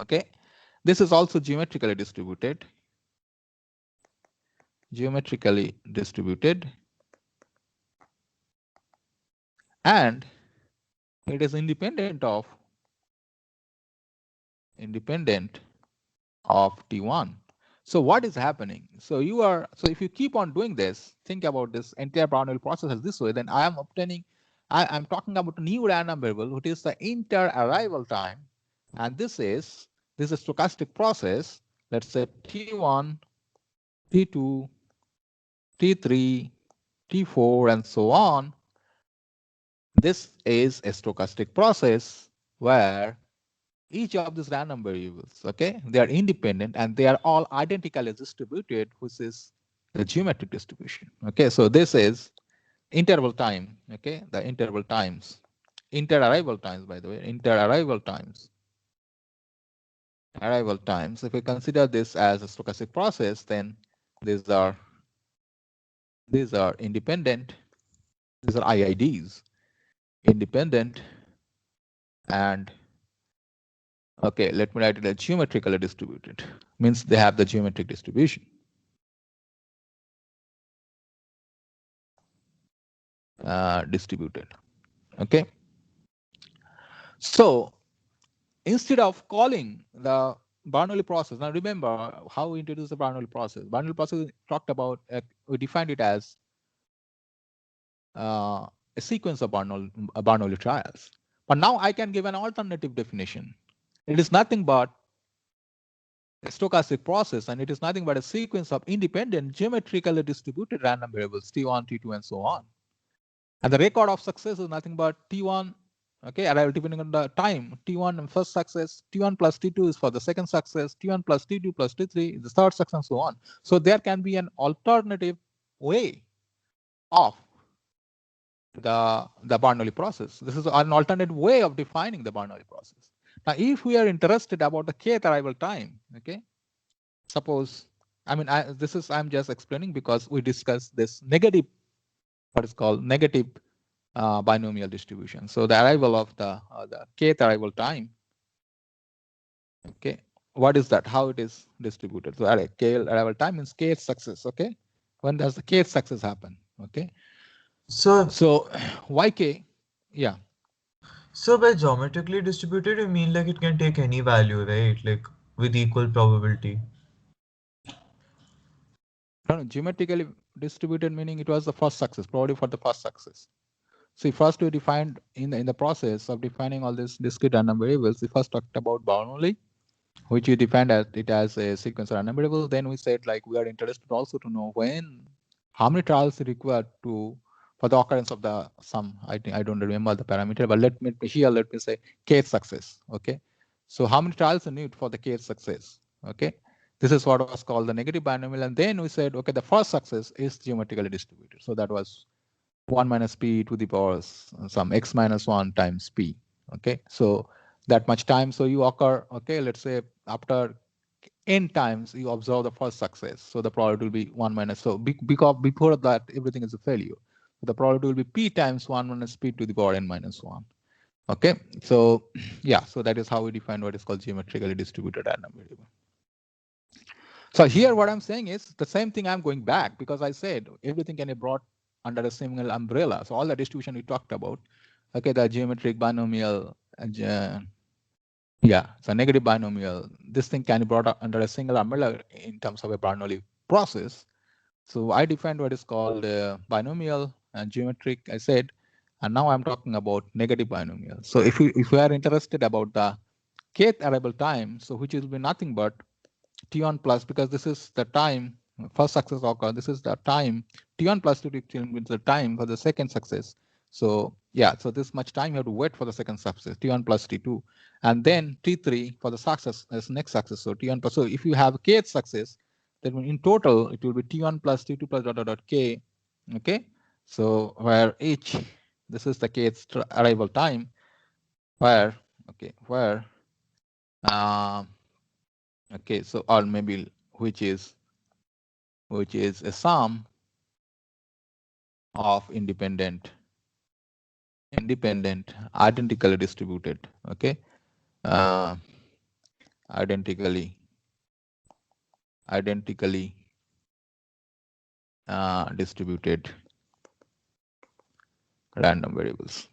okay, this is also geometrically distributed. And it is independent of T1. So what is happening? So if you keep on doing this, think about this entire Bernoulli process as this way, then I'm talking about a new random variable, which is the inter-arrival time. And this is a stochastic process. Let's say T1, T2, T3, T4, and so on. This is a stochastic process where each of these random variables, okay, they are independent and they are all identically distributed, which is the geometric distribution. Okay, so this is interval time, okay, the interval times, inter-arrival times, by the way, inter-arrival times. Arrival times, if we consider this as a stochastic process, then these are independent, these are IIDs, independent, and okay, let me write it as geometrically distributed, means they have the geometric distribution. Distributed. Okay. So instead of calling the Bernoulli process, now remember how we introduced the Bernoulli process. Bernoulli process talked about, we defined it as a sequence of Bernoulli trials. But now I can give an alternative definition. It is nothing but a stochastic process, and it is nothing but a sequence of independent geometrically distributed random variables, T1, T2, and so on. And the record of success is nothing but T1, okay, arrival depending on the time, T1 and first success, T1 plus T2 is for the second success, T1 plus T2 plus T3 is the third success, and so on. So there can be an alternative way of the Bernoulli process. This is an alternate way of defining the Bernoulli process. Now, if we are interested about the Kth arrival time, okay, suppose, I mean, I'm just explaining because we discussed this negative, what is called negative binomial distribution. So the arrival of the Kth arrival time, okay, what is that? How it is distributed? So Kth arrival time means Kth success, okay? When does the Kth success happen? Okay. So Yk, yeah. So by geometrically distributed, you mean like it can take any value, right? Like with equal probability. No, geometrically distributed meaning it was the first success, probably for the first success. See, first we defined in the process of defining all these discrete random variables, we first talked about Bernoulli, which we defined as a sequence of random variables. Then we said like we are interested also to know how many trials required for the occurrence of the some, I don't remember the parameter, but let me say Kth success. Okay, so how many trials are needed for the Kth success? Okay, this is what was called the negative binomial, and then we said okay, the first success is geometrically distributed, so that was 1 minus p to the power some x minus 1 times p. Okay, so that much time, so you occur, okay, let's say after n times you observe the first success, so the probability will be 1 minus, so because before that everything is a failure, so the probability will be p times 1 minus p to the power n minus 1. Okay, so yeah, so that is how we define what is called geometrically distributed random variable. So here what I'm saying is the same thing, I'm going back because I said everything can be brought under a single umbrella. So all the distribution we talked about, okay, the geometric binomial, yeah, so negative binomial, this thing can be brought under a single umbrella in terms of a Bernoulli process. So I defined what is called binomial and geometric, I said, and now I'm talking about negative binomial. So if we are interested about the Kth arrival time, so which will be nothing but T1 plus, because this is the time, first success occur, this is the time, T1 plus T2 means the time for the second success. So yeah, so this much time you have to wait for the second success, T1 plus T2, and then T3 for the success as next success. So T1 plus, so if you have Kth success, That means in total it will be T1 plus T2 plus dot K. Okay, so where each, this is the kth arrival time, where okay, so or maybe which is a sum of independent identically distributed, okay, identically distributed random variables.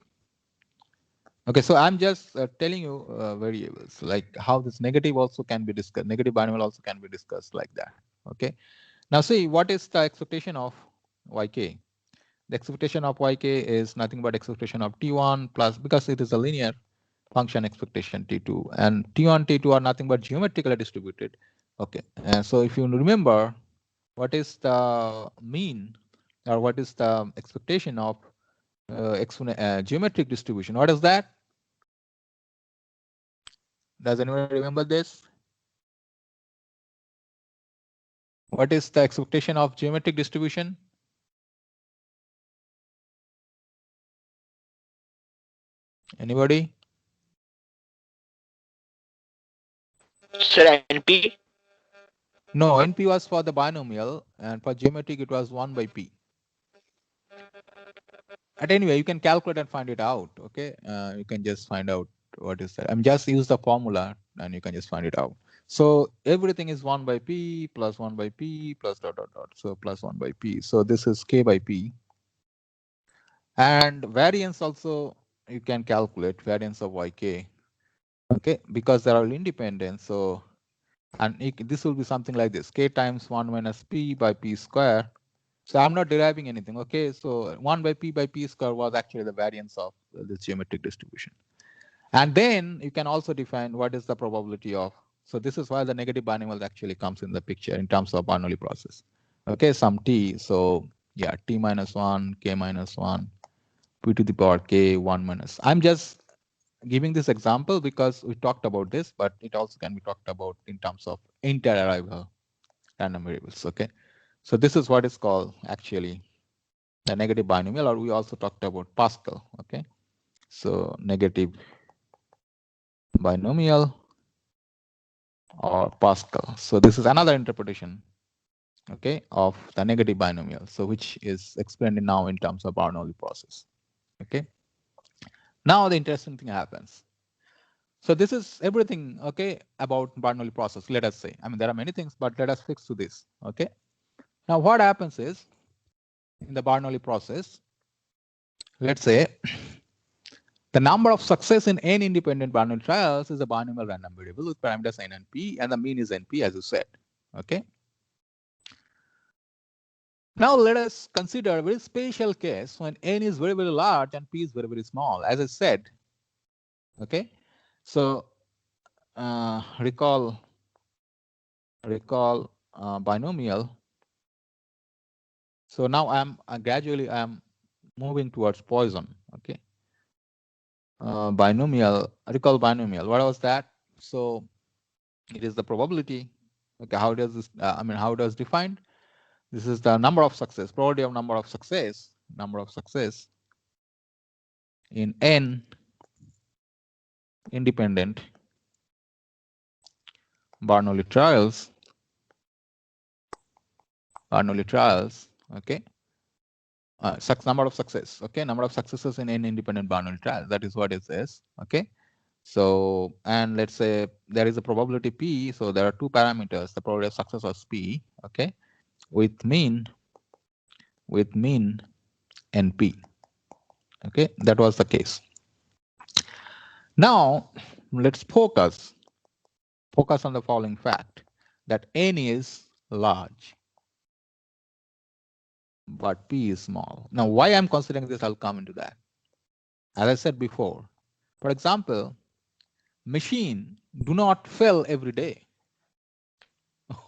Okay, so I'm just telling you variables, like how this negative also can be discussed, negative binomial also can be discussed like that. Okay, now see, what is the expectation of yk? The expectation of yk is nothing but expectation of t1 plus, because it is a linear function, expectation t2, and t1 t2 are nothing but geometrically distributed. Okay, and so if you remember, what is the mean, or what is the expectation of geometric distribution? What is that? Does anyone remember this? What is the expectation of geometric distribution? Anybody? Sir, NP? No, NP was for the binomial, and for geometric it was 1 by p. But anyway, you can calculate and find it out. Okay, you can just find out what is that. I'm just use the formula and you can just find it out. So everything is 1 by p plus 1 by p plus dot dot dot. So plus 1 by p. So this is k by p. And variance also you can calculate, variance of yk. Okay, because they are independent. So, and this will be something like this: k times 1 minus p by p square. So I'm not deriving anything. Okay, so 1 by p square was actually the variance of this geometric distribution. And then you can also define what is the probability of. So this is why the negative binomial actually comes in the picture in terms of Bernoulli process. Okay, some t. So yeah, t minus 1, k minus 1, p to the power k 1 minus. I'm just giving this example because we talked about this, but it also can be talked about in terms of inter-arrival random variables. Okay, so this is what is called actually the negative binomial, or we also talked about Pascal. Okay, so negative binomial or Pascal. So this is another interpretation, okay, of the negative binomial. So which is explained now in terms of Bernoulli process. Okay, now the interesting thing happens. So this is everything, okay, about Bernoulli process, let us say. I mean, there are many things, but let us fix to this, okay. Now what happens is, in the Bernoulli process, let's say the number of success in n independent Bernoulli trials is a binomial random variable with parameters n and p, and the mean is np, as you said, okay. Now let us consider a very special case when n is very, very large and p is very, very small, as I said, okay. So recall binomial. So now I'm gradually I'm moving towards Poisson. Okay. Binomial, recall binomial. What was that? So it is the probability. Okay. How does this? I mean, how does defined? This is the number of success, probability of number of success in n independent Bernoulli trials. Okay. Number of success. Okay. Number of successes in n independent Bernoulli trials. That is what it says. Okay. So, and let's say there is a probability p. So there are two parameters, the probability of success was p, okay, with mean np. Okay, that was the case. Now let's focus on the following fact, that n is large but p is small. Now why I'm considering this, I'll come into that. As I said before, for example, machine do not fail every day.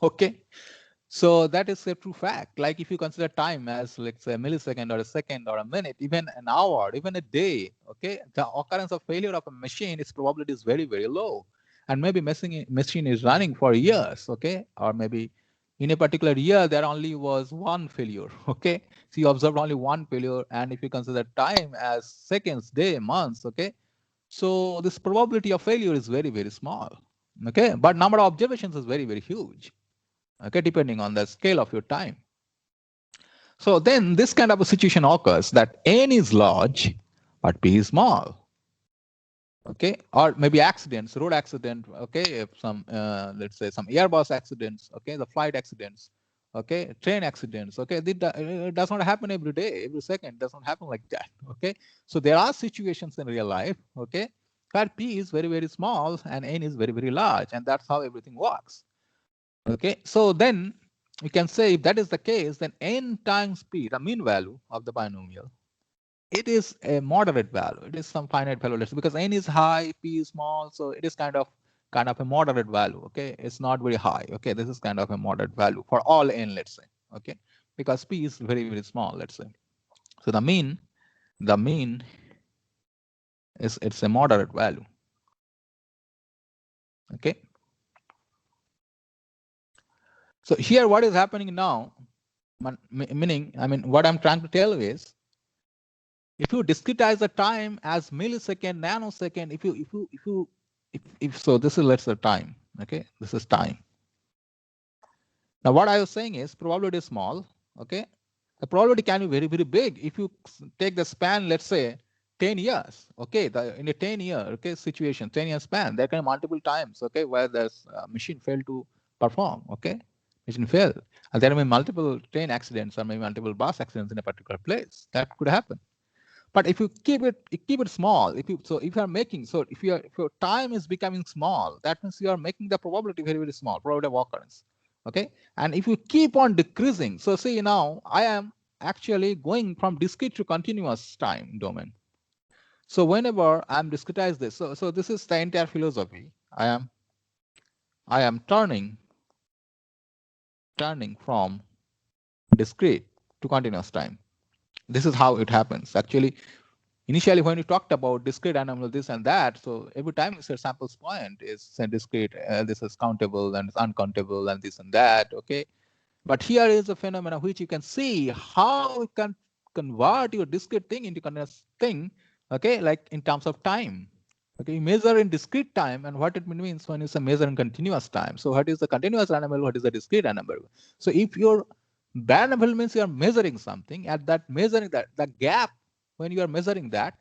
Okay, so that is a true fact. Like if you consider time as, let's say, a millisecond or a second or a minute, even an hour, even a day, okay, the occurrence of failure of a machine, its probability is very, very low. And maybe machine is running for years, okay, or maybe in a particular year, there only was one failure. Okay, so you observed only one failure, and if you consider time as seconds, day, months, okay, so this probability of failure is very, very small. Okay, but number of observations is very, very huge. Okay, depending on the scale of your time. So then this kind of a situation occurs that n is large, but p is small. Okay, or maybe accidents, road accident, okay, if some let's say some Airbus accidents, okay, the flight accidents, okay, train accidents, okay, it does not happen every day, every second, it does not happen like that. Okay, so there are situations in real life, okay, where p is very, very small and n is very, very large, and that's how everything works. Okay, so then we can say if that is the case, then n times p, the mean value of the binomial, it is a moderate value. It is some finite value, let's say, because n is high, p is small, so it is kind of a moderate value. Okay, it's not very high. Okay, this is kind of a moderate value for all n, let's say. Okay, because p is very, very small, let's say. So the mean is, it's a moderate value. Okay. So here, what is happening now? Meaning, I mean, what I'm trying to tell you is, if you discretize the time as millisecond, nanosecond, if so, this is, let's say, time. Okay, this is time. Now, what I was saying is probability is small. Okay, the probability can be very, very big if you take the span, let's say 10 years. Okay, in a 10-year, okay, situation, 10-year span, there can be multiple times. Okay, where the machine failed to perform. Okay, machine failed, and there may be multiple train accidents or maybe multiple bus accidents in a particular place. That could happen. But if you keep it small, if you are making, so if your time is becoming small, that means you are making the probability very, very small, probability of occurrence. Okay, and if you keep on decreasing, so see, now I am actually going from discrete to continuous time domain. So whenever I'm discretize this, so this is the entire philosophy. I am turning from discrete to continuous time. This is how it happens. Actually, initially, when you talked about discrete anomaly, this and that, so every time you say samples point is discrete, this is countable and it's uncountable and this and that. Okay, but here is a phenomenon which you can see how you can convert your discrete thing into continuous thing. Okay, like in terms of time. Okay, you measure in discrete time, and what it means when you say measure in continuous time. So what is the continuous anomaly? What is the discrete anomaly? So if your anomaly means you are measuring something, at that measuring that the gap when you are measuring that,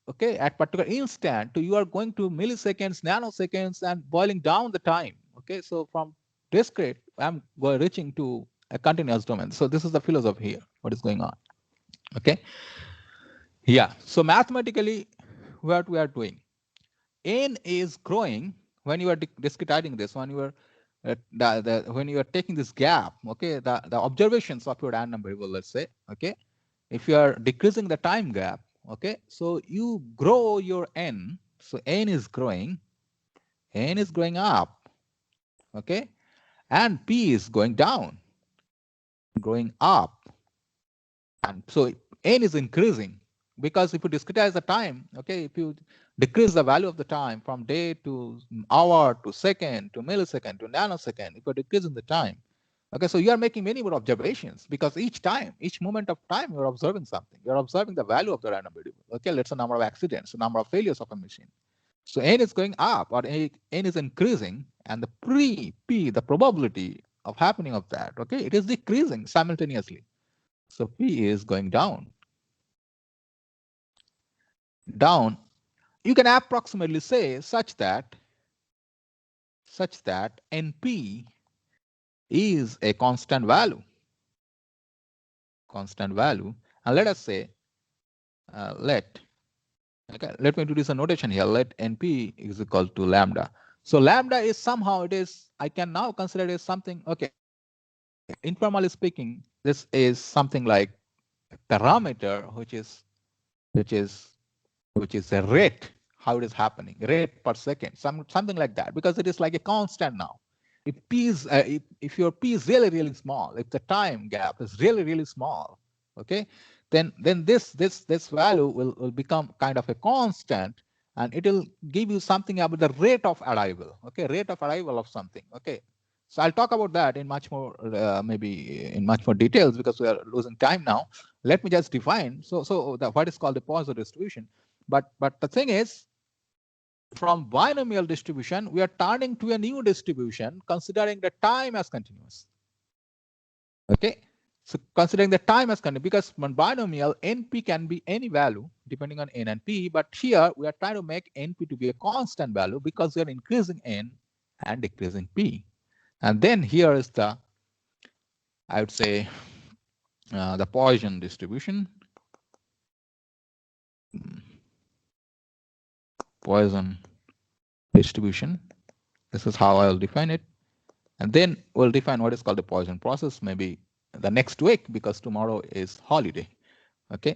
okay, at particular instant, you are going to milliseconds, nanoseconds, and boiling down the time. Okay, so from discrete, I'm reaching to a continuous domain. So this is the philosophy here. What is going on? Okay. Yeah. So mathematically, what we are doing, n is growing when you are discretizing this. When you are when you are taking this gap, okay, the observations of your random variable, let's say, okay, if you are decreasing the time gap, okay, so you grow your n. So n is growing up, okay, and p is going down, going up, and so n is increasing, because if you discretize the time, okay, if you decrease the value of the time from day to hour to second to millisecond to nanosecond, if you're decreasing the time, okay, so you are making many more observations, because each moment of time, you're observing something. You're observing the value of the random variable. Okay, let's say number of accidents, the number of failures of a machine. So n is going up, or n is increasing, and the p, the probability of happening of that, okay, it is decreasing simultaneously. So p is going down. You can approximately say such that np is a constant value. And let us say, let me introduce a notation here. Let np is equal to lambda. So lambda is somehow, I can now consider it as something, okay, informally speaking, this is something like a parameter which is a rate, how it is happening, rate per second, something like that, because it is like a constant now. If p is if your p is really, really small, if the time gap is really, really small, okay, then this value will become kind of a constant, and it will give you something about the rate of arrival, okay, rate of arrival of something, okay. So I'll talk about that in much more, maybe in much more details because we are losing time now. Let me just define. So what is called the Poisson distribution. But the thing is, from binomial distribution, we are turning to a new distribution considering the time as continuous. Okay. So considering the time as continuous, because when binomial, NP can be any value depending on N and P, but here we are trying to make NP to be a constant value because we are increasing N and decreasing P. And then here is the, I would say, the Poisson distribution. Poisson distribution. This is how I'll define it. And then we'll define what is called the Poisson process maybe the next week because tomorrow is holiday. Okay.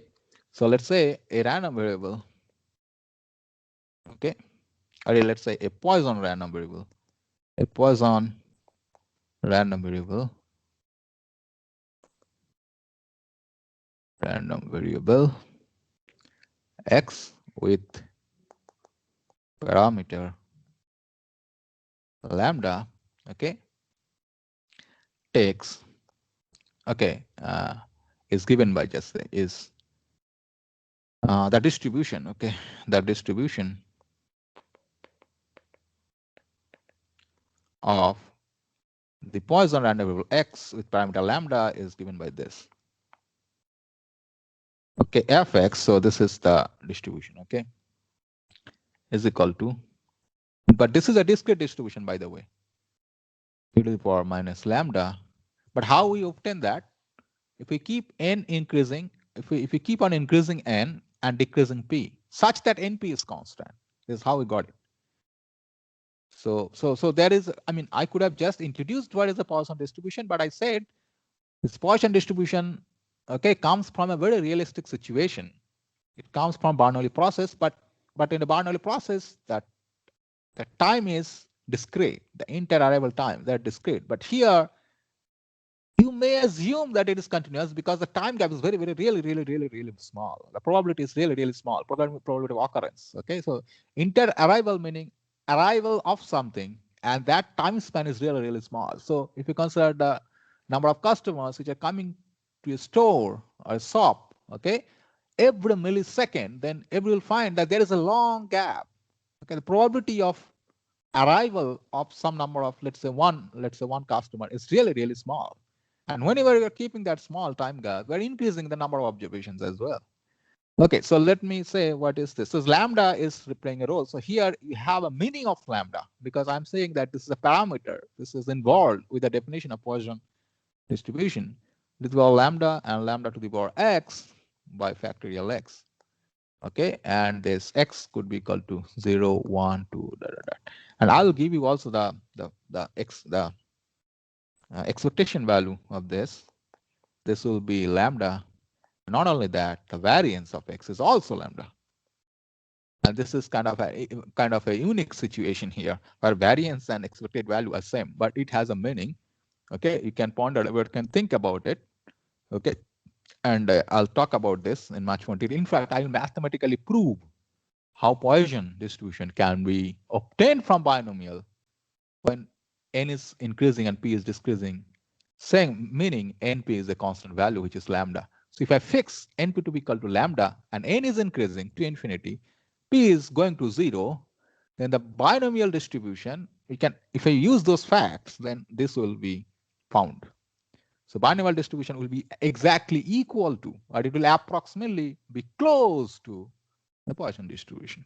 So let's say a random variable. Okay. Or let's say a Poisson random variable. A Poisson random variable. Random variable X with parameter lambda. Okay. Takes. Okay. Is given by just is the distribution. Okay. The distribution of the Poisson random variable X with parameter lambda is given by this. Okay, Fx, so this is the distribution, okay, is equal to, but this is a discrete distribution, by the way, e to the power minus lambda. But how we obtain that? If we keep n increasing, if we keep on increasing n and decreasing p, such that np is constant, this is how we got it. So there is, I mean, I could have just introduced what is the Poisson distribution, but I said this Poisson distribution, okay, comes from a very realistic situation. It comes from Bernoulli process, but in the Bernoulli process, that the time is discrete, the inter-arrival time, they're discrete. But here, you may assume that it is continuous because the time gap is really small. The probability is really small, probability of occurrence. Okay, so inter-arrival meaning arrival of something, and that time span is really small. So if you consider the number of customers which are coming to a store or a shop, okay, every millisecond, then everyone will find that there is a long gap. Okay, the probability of arrival of some number of, let's say one customer is really small. And whenever you're keeping that small time gap, we're increasing the number of observations as well. Okay, so let me say what is this. So lambda is playing a role. So here you have a meaning of lambda because I'm saying that this is a parameter. This is involved with the definition of Poisson distribution. This is lambda and lambda to the power x by factorial x. Okay, and this x could be equal to 0, 1, 2, and I'll give you also the expectation value of this. This will be lambda. Not only that, the variance of x is also lambda. And this is kind of a unique situation here where variance and expected value are same, but it has a meaning. Okay, you can ponder about, you can think about it. Okay, and I'll talk about this in much more detail. In fact, I'll mathematically prove how Poisson distribution can be obtained from binomial when n is increasing and p is decreasing, saying meaning np is a constant value, which is lambda. So if I fix np to be equal to lambda and n is increasing to infinity, p is going to 0, then the binomial distribution, we can, if I use those facts, then this will be found. So binomial distribution will be exactly equal to, or it will approximately be close to the Poisson distribution.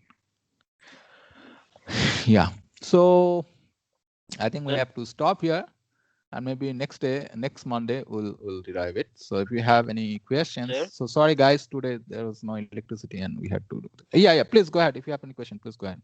Yeah. So I think we have to stop here, and maybe next Monday, we'll derive it. So if you have any questions, Sir? so sorry guys, today there was no electricity and we had to. Yeah, please go ahead. If you have any question, please go ahead.